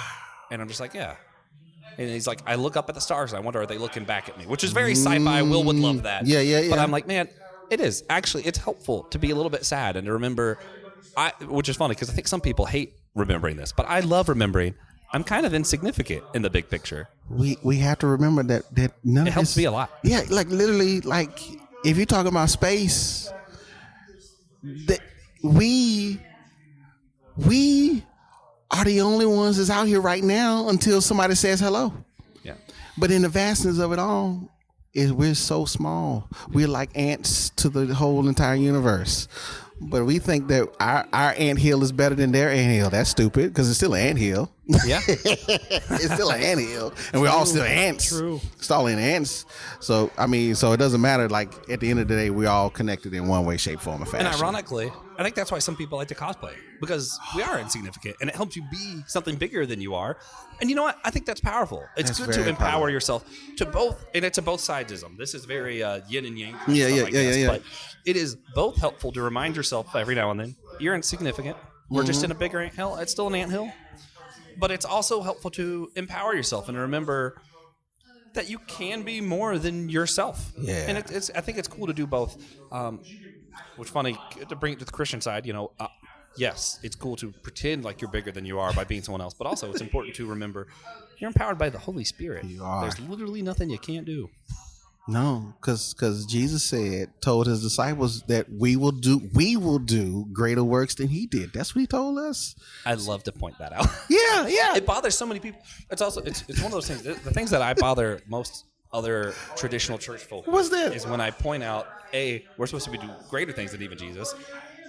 And I'm just like, yeah. And he's like, I look up at the stars and I wonder, are they looking back at me? Which is very sci-fi. Will would love that. Yeah. But I'm like, man, it is. Actually, it's helpful to be a little bit sad and to remember, which is funny because I think some people hate remembering this, but I love remembering I'm kind of insignificant in the big picture. We have to remember that none it of helps this, me a lot. Yeah, like literally, like if you're talking about space, that we are the only ones that's out here right now until somebody says hello. Yeah. But in the vastness of it all, we're so small. We're like ants to the whole entire universe. But we think that our anthill is better than their anthill. That's stupid because it's still an anthill. Yeah. It's still an anthill. And we're all still ants. True. Still in ants. So, so it doesn't matter. Like, at the end of the day, we're all connected in one way, shape, form, or fashion. And ironically, I think that's why some people like to cosplay, because we are insignificant and it helps you be something bigger than you are. And you know what? I think that's powerful. It's good to empower yourself to both, and it's a both sidesism. This is very yin and yang. Yeah. But it is both helpful to remind yourself every now and then you're insignificant. We're just in a bigger anthill. It's still an anthill. But it's also helpful to empower yourself and to remember that you can be more than yourself. Yeah. And I think it's cool to do both. Which funny to bring it to the Christian side, yes, it's cool to pretend like you're bigger than you are by being someone else, but also it's important to remember you're empowered by the Holy Spirit. You are. There's literally nothing you can't do. No, because Jesus told his disciples that we will do greater works than he did. That's what he told us. I'd love to point that out. Yeah. It bothers so many people. It's also it's one of those things. The things that I bother most other traditional church folk What's that? is when I point out, we're supposed to be doing greater things than even Jesus.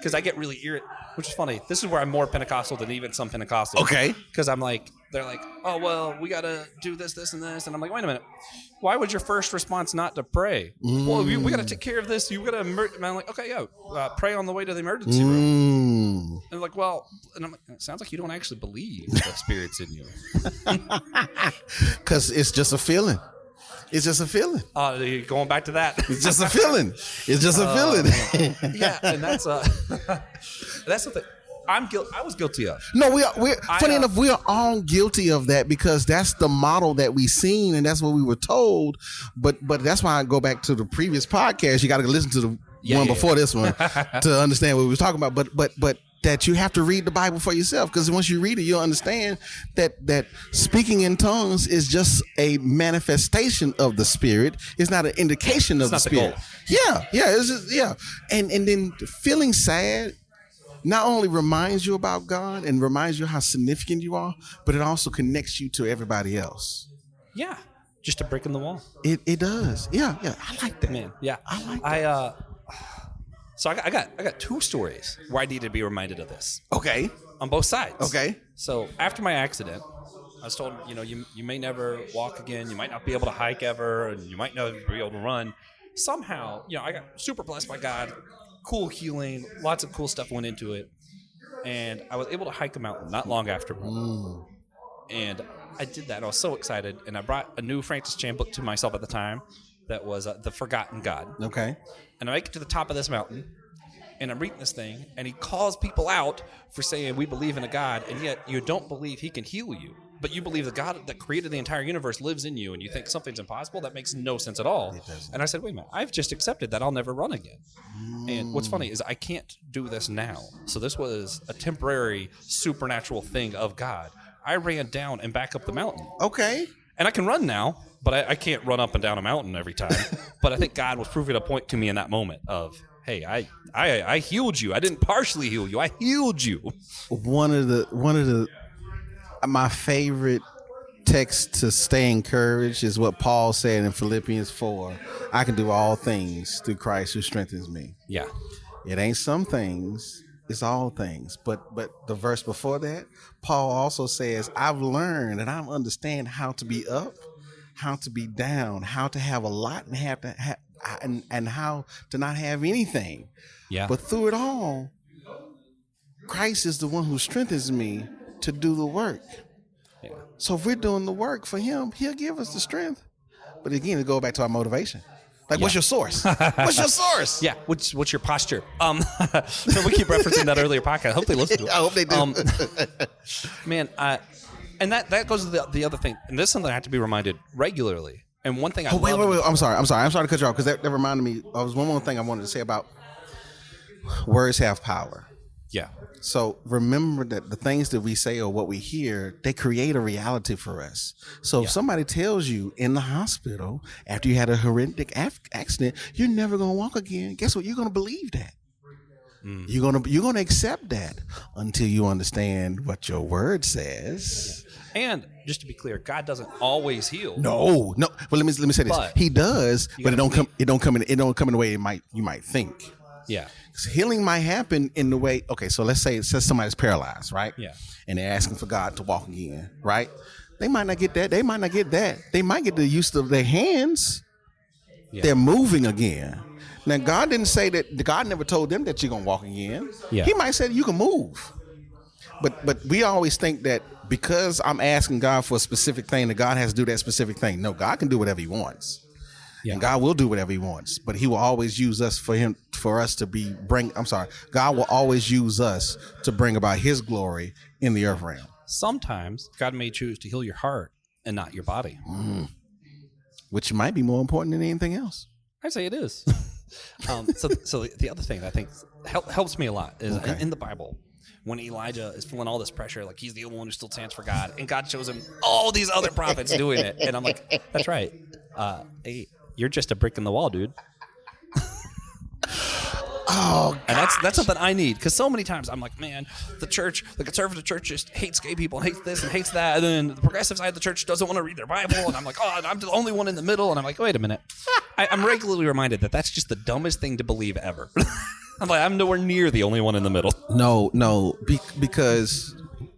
because I get really irritated, which is funny. This is where I'm more Pentecostal than even some Pentecostals. Okay. Because I'm like, they're like, oh, well, we got to do this, this, and this. And I'm like, wait a minute. Why would your first response not to pray? Well, we got to take care of this. You got to, and I'm like, okay, yeah, pray on the way to the emergency room. And they're like, well, and I'm like, it sounds like you don't actually believe the Spirit's in you. Because it's just a feeling. It's just a feeling. Going back to that. It's just a feeling. It's just a feeling. Yeah, and that's the thing. I was guilty of. No, we're funny enough, we are all guilty of that because that's the model that we seen and that's what we were told. But that's why I go back to the previous podcast. You got to listen to the one before this one to understand what we were talking about. But that you have to read the Bible for yourself, because once you read it, you'll understand that speaking in tongues is just a manifestation of the Spirit. It's not an indication of the Spirit. It's just, and then feeling sad not only reminds you about God and reminds you how significant you are, but it also connects you to everybody else. Yeah, just a brick in the wall. It does. Yeah. I like that. Man, yeah. I like that. So I got two stories where I needed to be reminded of this. Okay. On both sides. Okay. So after my accident, I was told, you may never walk again. You might not be able to hike ever, and you might never be able to run. Somehow, I got super blessed by God. Cool healing, lots of cool stuff went into it, and I was able to hike a mountain not long after. And I did that. I was so excited, and I brought a new Francis Chan book to myself at the time that was The Forgotten God. Okay. And I make it to the top of this mountain, and I'm reading this thing, and he calls people out for saying we believe in a God, and yet you don't believe he can heal you. But you believe the God that created the entire universe lives in you, and you think something's impossible? That makes no sense at all. And I said, wait a minute, I've just accepted that I'll never run again. And what's funny is I can't do this now. So this was a temporary supernatural thing of God. I ran down and back up the mountain. Okay. And I can run now, but I can't run up and down a mountain every time. But I think God was proving a point to me in that moment of, hey, I healed you. I didn't partially heal you. I healed you. One of the my favorite text to stay encouraged is what Paul said in Philippians 4. I can do all things through Christ who strengthens me. Yeah. It ain't some things, it's all things. But the verse before that, Paul also says, I've learned and I understand how to be up, how to be down, how to have a lot and have to have and how to not have anything. Yeah. But through it all, Christ is the one who strengthens me to do the work. Yeah. So if we're doing the work for him, he'll give us the strength. But again, it goes back to our motivation. Like, what's your source? What's your source? Yeah. What's your posture? So we keep referencing that earlier podcast. I hope they listen to it. I hope they do. Man, and that goes to the other thing. And this is something I have to be reminded regularly. And one thing wait. I'm sorry to cut you off because that reminded me. There was one more thing I wanted to say about words have power. Yeah. So remember that the things that we say or what we hear, they create a reality for us. So if somebody tells you in the hospital after you had a horrific accident, you're never going to walk again, guess what? You're going to believe that. You're gonna accept that until you understand what your word says. And just to be clear, God doesn't always heal. No. Well, let me say this. But he does, but it don't come in the way you might think. Yeah. Healing might happen in the way, okay, so let's say it says somebody's paralyzed, right? Yeah. And they're asking for God to walk again, right? They might not get that. They might not get that. They might get the use of their hands. Yeah. They're moving again. Now, God didn't say that. God never told them that you're going to walk again. Yeah. He might say you can move. But we always think that because I'm asking God for a specific thing, that God has to do that specific thing. No, God can do whatever he wants. Yeah. And God will do whatever he wants, but he will always use us God will always use us to bring about his glory in the earth realm. Sometimes God may choose to heal your heart and not your body. Which might be more important than anything else. I'd say it is. So the other thing that I think helps me a lot is in the Bible, when Elijah is feeling all this pressure, like he's the only one who still stands for God, and God shows him all these other prophets doing it. And I'm like, that's right. Hey, you're just a brick in the wall, dude. Oh, and that's something I need, because so many times I'm like, man, the conservative church just hates gay people and hates this and hates that, and then the progressive side of the church doesn't want to read their Bible, and I'm like, oh, I'm the only one in the middle, and I'm like, wait a minute. I'm regularly reminded that that's just the dumbest thing to believe ever. I'm like, I'm nowhere near the only one in the middle. No, because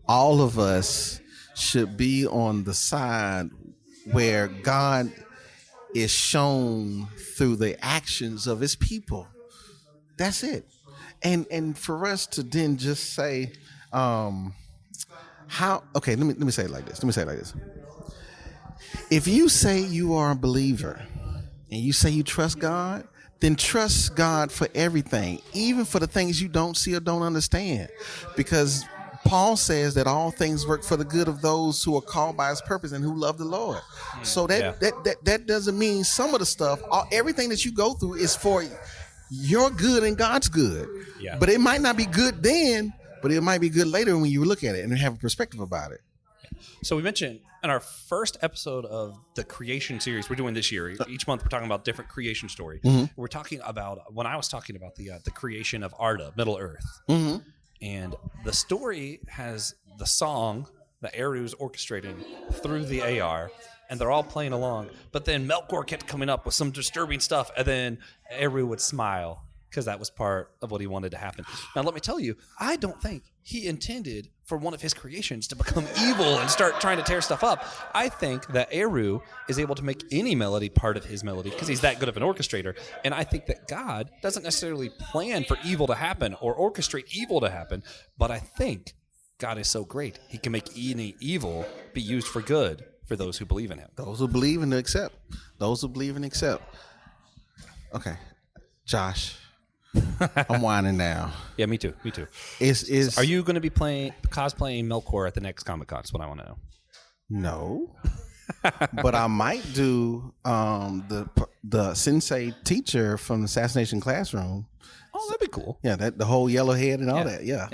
all of us should be on the side where God is shown through the actions of his people. That's it. And for us to then just say, how, okay, let me say it like this. If you say you are a believer and you say you trust God, then trust God for everything, even for the things you don't see or don't understand. Because Paul says that all things work for the good of those who are called by his purpose and who love the Lord. So that doesn't mean some of the stuff, everything that you go through is for your good and God's good. Yeah. But it might not be good then, but it might be good later when you look at it and have a perspective about it. So we mentioned in our first episode of the creation series we're doing this year, each month we're talking about different creation story. Mm-hmm. We're talking about, when I was talking about the creation of Arda, Middle Earth. Mm-hmm. And the story has the song that Eru's orchestrating through the AR, and they're all playing along. But then Melkor kept coming up with some disturbing stuff, and then Eru would smile because that was part of what he wanted to happen. Now, let me tell you, I don't think he intended for one of his creations to become evil and start trying to tear stuff up. I think that Eru is able to make any melody part of his melody because he's that good of an orchestrator. And I think that God doesn't necessarily plan for evil to happen or orchestrate evil to happen, but I think God is so great, he can make any evil be used for good for those who believe in him. Those who believe and accept. Those who believe and accept. Okay. Josh, I'm whining now. Yeah, me too. Are you going to be cosplaying Melkor at the next Comic-Con? That's what I want to know. No. But I might do the sensei teacher from the Assassination Classroom. Oh, that'd be cool. Yeah, the whole yellow head and all that. Yeah.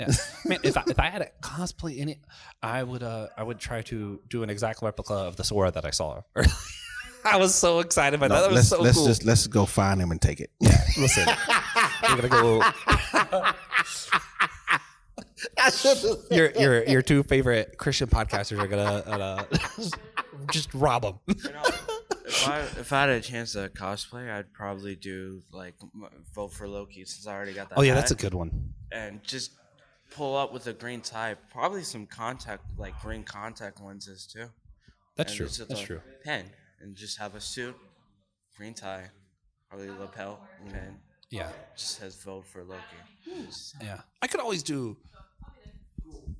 Man, if I had a cosplay in it, I would try to do an exact replica of the Sora that I saw. I was so excited by that. That was so cool. Let's go find him and take it. Yeah, listen, we're gonna go. Your two favorite Christian podcasters are gonna just rob them. If I had a chance to cosplay, I'd probably do vote for Loki since I already got that. Oh yeah, hat, that's a good one. And just pull up with a green tie, probably some green contact lenses too. That's true. That's true. Pen and just have a suit, green tie, probably lapel pen. Yeah. Just says vote for Loki. Yeah. I could always do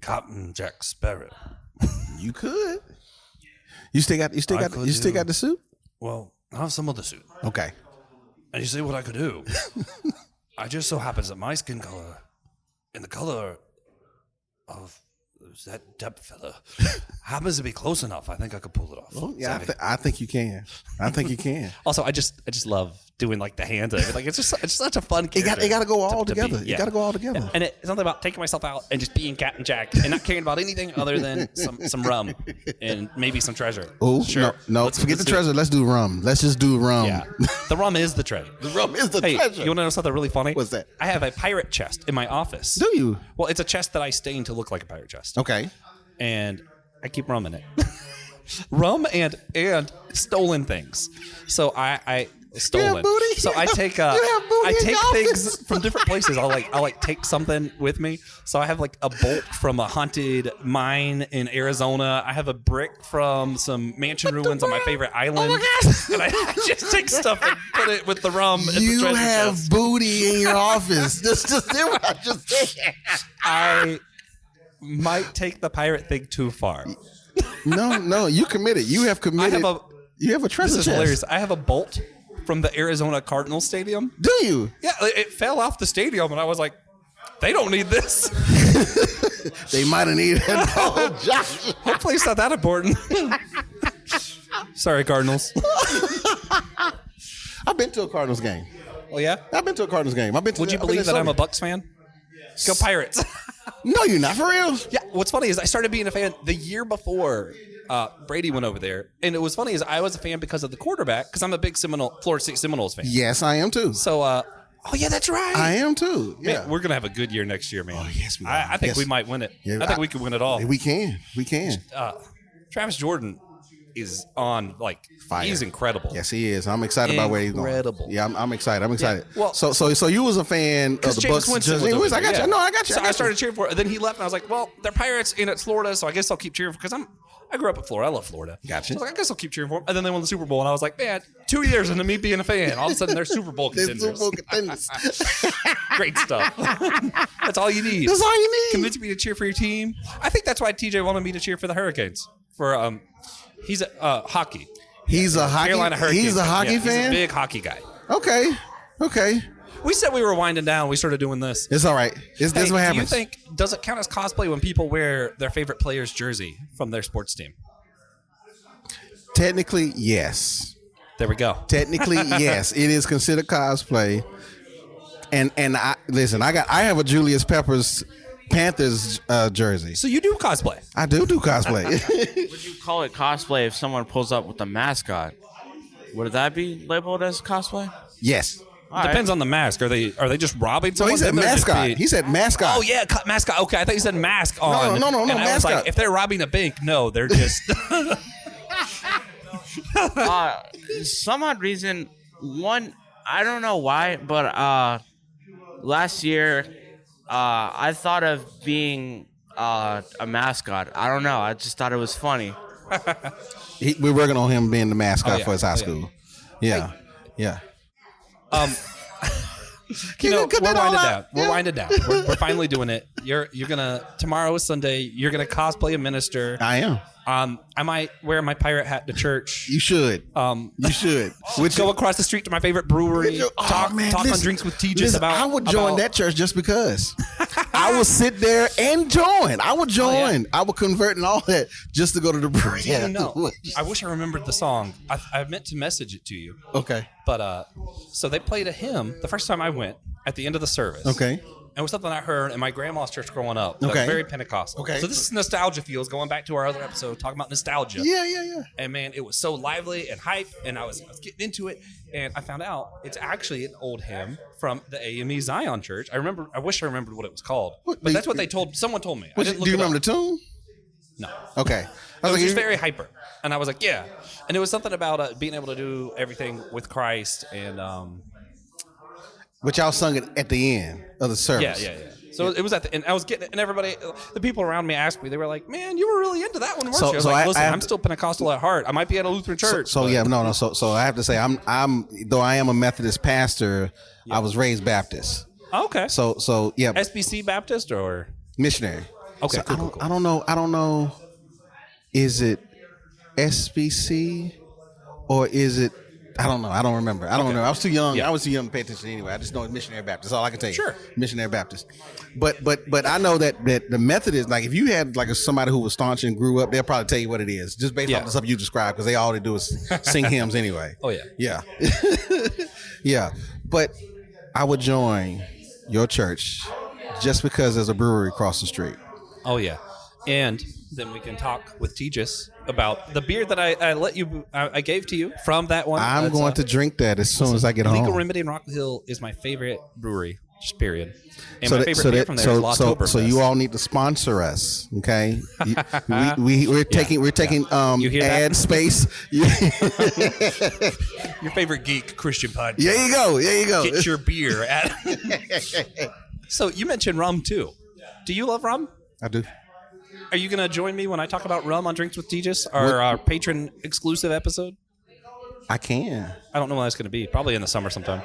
Captain Jack Sparrow. You could. You still got the suit? Well, I have some other suit. Okay. And you see what I could do? I just so happens that my skin color and the color of that depth fella happens to be close enough. I think I could pull it off. Well, yeah, I think you can. Also, I just love doing the hands of it. It's such a fun character. It got to go all together. You got to go all together. Yeah. And it's something about taking myself out and just being Captain Jack and not caring about anything other than some rum and maybe some treasure. Oh, sure. No, forget the treasure. Let's do rum. Let's just do rum. Yeah. The rum is the treasure. The rum is the treasure. You want to know something really funny? What's that? I have a pirate chest in my office. Do you? Well, it's a chest that I stain to look like a pirate chest. Okay. And I keep rum in it. Rum and stolen things. So I stolen. You have booty? So I take things from different places. I'll take something with me. So I have a bolt from a haunted mine in Arizona. I have a brick from some mansion ruins on my favorite island. Oh my gosh. And I just take stuff and put it with the rum. You the have chest. booty in your office. That's just what I just said. I might take the pirate thing too far. No, you committed. You have committed. You have a treasure chest. This is hilarious. I have a bolt from the Arizona Cardinals stadium. Do you? Yeah, it fell off the stadium, and I was like, they don't need this. They might have needed it. Oh, Josh. Hopefully it's not that important. Sorry, Cardinals. I've been to a Cardinals game. Oh, yeah? I've been to a Cardinals game. Would you believe that I'm a Bucks fan? Go Pirates. No, you're not, for real. Yeah, what's funny is I started being a fan the year before Brady went over there. And it was funny is I was a fan because of the quarterback, because I'm a big Florida State Seminoles fan. Yes, I am too. So, oh yeah, that's right. I am too. Yeah. Man, we're going to have a good year next year, man. Oh, yes, we are. I think we might win it. Yeah, I think we could win it all. We can. Travis Jordan is on like Fire. He's incredible. Yes, he is. I'm excited about where he's going. Incredible. Yeah, I'm excited. I'm excited. Yeah. Well, so you was a fan of the Jameis Bucks. Winston Jameis was Winston, I got you. No, I got you. So I started cheering for it. And then he left, and I was like, well, they're Pirates, and it's Florida, so I guess I'll keep cheering for because I grew up in Florida. I love Florida. Gotcha. So I was like, I guess I'll keep cheering for them. And then they won the Super Bowl, and I was like, man, 2 years into me being a fan, all of a sudden they're Super Bowl They're contenders. Super Bowl contenders. Great stuff. That's all you need. That's all you need. Convince me to cheer for your team. I think that's why TJ wanted me to cheer for the Hurricanes. For he's a hockey. He's a hockey. Carolina Hurricanes. He's a hockey fan. He's a big hockey guy. Okay. We said we were winding down. We started doing this. It's all right. This is what happens. Do you think does it count as cosplay when people wear their favorite player's jersey from their sports team? Technically, yes. There we go. Technically, yes. It is considered cosplay. And I listen. I have a Julius Peppers Panthers jersey. So you do cosplay? I do cosplay. Would you call it cosplay if someone pulls up with a mascot? Would that be labeled as cosplay? Yes. Depends on the mask. Are they just robbing So someone? he said Then they're just mascot. being- He said mascot. Oh yeah, mascot. Okay, I thought you said mask on. No, And I was mascot. like, if they're robbing a bank, no, they're just. Some odd reason. One, I don't know why, but last year, I thought of being a mascot. I don't know. I just thought it was funny. We're working on him being the mascot Oh, yeah. for his high Oh, yeah. school. Yeah. Yeah. You know, cut we're that all winding out. down. We're Yeah. winding down. We're finally doing it. You're gonna tomorrow is Sunday. You're gonna cosplay a minister. I am. I might wear my pirate hat to church. You should. You should. Would go across the street to my favorite brewery. Talk on listen, drinks with Tejas listen, about. I would join that church just because. I would sit there and join. I would join. yeah. I would convert and all that just to go to the brewery. You know, I wish I remembered the song. I meant to message it to you. Okay. But so they played a hymn the first time I went at the end of the service. Okay. It was something I heard in my grandma's church growing up. That was Okay. very Pentecostal. Okay. So this is nostalgia feels going back to our other episode talking about nostalgia. Yeah. And man, it was so lively and hype, and I was getting into it, and I found out it's actually an old hymn from the AME Zion Church. I wish I remembered what it was called, but that's what someone told me. I didn't look Do you it remember up. the tune? No. Okay. It was just very hyper, and I was like, yeah. And it was something about being able to do everything with Christ, and But y'all sung it at the end of the service. yeah. So it was at the end. I was getting it, and everybody, the people around me asked me, they were like, man, you were really into that one, weren't you? I was like, listen, I'm still Pentecostal at heart. I might be at a Lutheran church. So I have to say, I'm though I am a Methodist pastor, I was raised Baptist. Okay. So yeah, SBC Baptist or missionary. Okay, So cool. I don't know. Is it SBC or is it? I don't know. I don't remember. I don't remember. I was too young. Yeah. I was too young to pay attention anyway. I just know it's missionary Baptist. That's all I can tell you. Sure. Missionary Baptist. But I know that the Methodist, like if you had like somebody who was staunch and grew up, they'll probably tell you what it is, just based off the stuff you described, because all they do is sing hymns anyway. Oh, yeah. Yeah. Yeah. But I would join your church just because there's a brewery across the street. Oh yeah, and then we can talk with Tejas about the beer that I gave to you from that one. I'm going to drink that as soon as I get Legal home. Remedy in Rock Hill is my favorite brewery, just period. And So my that- favorite beer from there is L'Oktoberfest. so you all need to sponsor us, okay? We're taking You hear that? ad space. Your favorite geek Christian podcast. There you go. Get your beer at. So you mentioned rum too. Do you love rum? I do. Are you going to join me when I talk about rum on Drinks with Tejas, our patron exclusive episode? I can. I don't know when that's going to be. Probably in the summer sometime.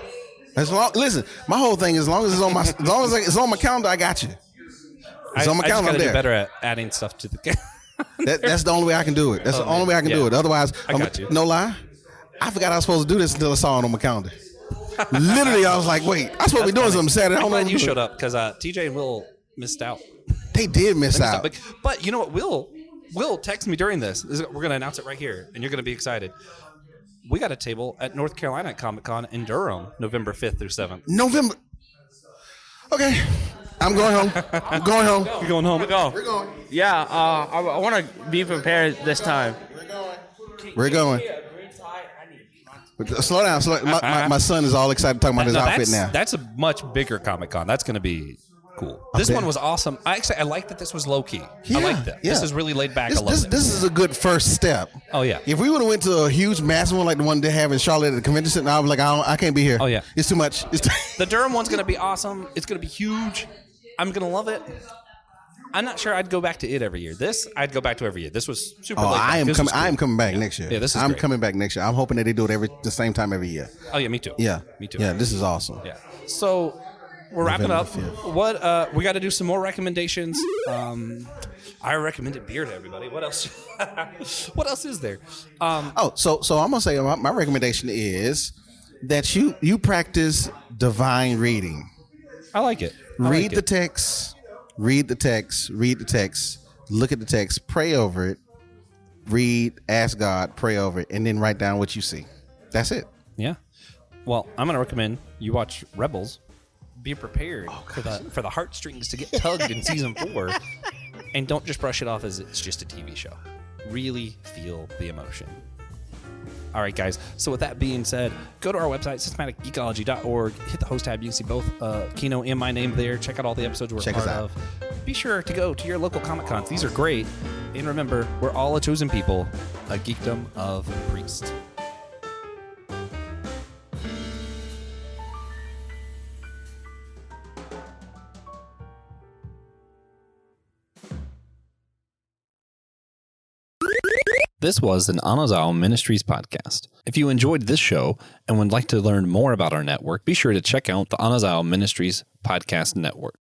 Listen, my whole thing is as long as it's on my calendar, I got you. It's on my I just calendar. got I'm to do there. better at adding stuff to the. That's the only way I can do it. That's the only way I can do it. Otherwise, I got you. no lie, I forgot I was supposed to do this until I saw it on my calendar. Literally, I was like, wait, I'm supposed to be doing something Saturday. I I'm don't know glad what you I'm doing. showed up because TJ and Will missed out. They did miss out. But you know what? Will text me during this. We're going to announce it right here, and you're going to be excited. We got a table at North Carolina Comic Con in Durham, November 5th through 7th. November. Okay, I'm going home. I'm going home. You're going home? We're going. Yeah, I want to be prepared this time. We're going. Slow down. My son is all excited talking about his outfit now. That's a much bigger Comic Con. That's going to be cool. This one was awesome. I like that this was low key. Yeah, I like that. yeah. This is really laid back. I love it. This is a good first step. Oh yeah. If we would have went to a huge massive one like the one they have in Charlotte at the convention center, I was like, I can't be here. Oh yeah. It's too much. The Durham one's gonna be awesome. It's gonna be huge. I'm gonna love it. I'm not sure I'd go back to it every year. This I'd go back to every year. This was super. Oh, laid back. I am This coming. was cool. I am coming back next year. Yeah, this is I'm great. coming back next year. I'm hoping that they do it the same time every year. Oh yeah, me too. Yeah, me too. Yeah, this is awesome. Yeah. So we're wrapping up. November 5th. What we got to do some more recommendations. I recommended beer to everybody. What else? What else is there? So I'm gonna say my recommendation is that you practice divine reading. I like it. Read the text. Read the text. Read the text. Look at the text. Pray over it. Read. Ask God. Pray over it, and then write down what you see. That's it. Yeah. Well, I'm gonna recommend you watch Rebels. Be prepared for the heartstrings to get tugged in season 4, and don't just brush it off as it's just a TV show. Really feel the emotion. All right, guys. So with that being said, go to our website, systematicgeekology.org. Hit the host tab. You can see both Kino and my name there. Check out all the episodes we're Check part us out. of. Be sure to go to your local Comic-Cons. These are great. And remember, we're all a chosen people, a geekdom of priests. This was an Anazao Ministries podcast. If you enjoyed this show and would like to learn more about our network, be sure to check out the Anazao Ministries Podcast Network.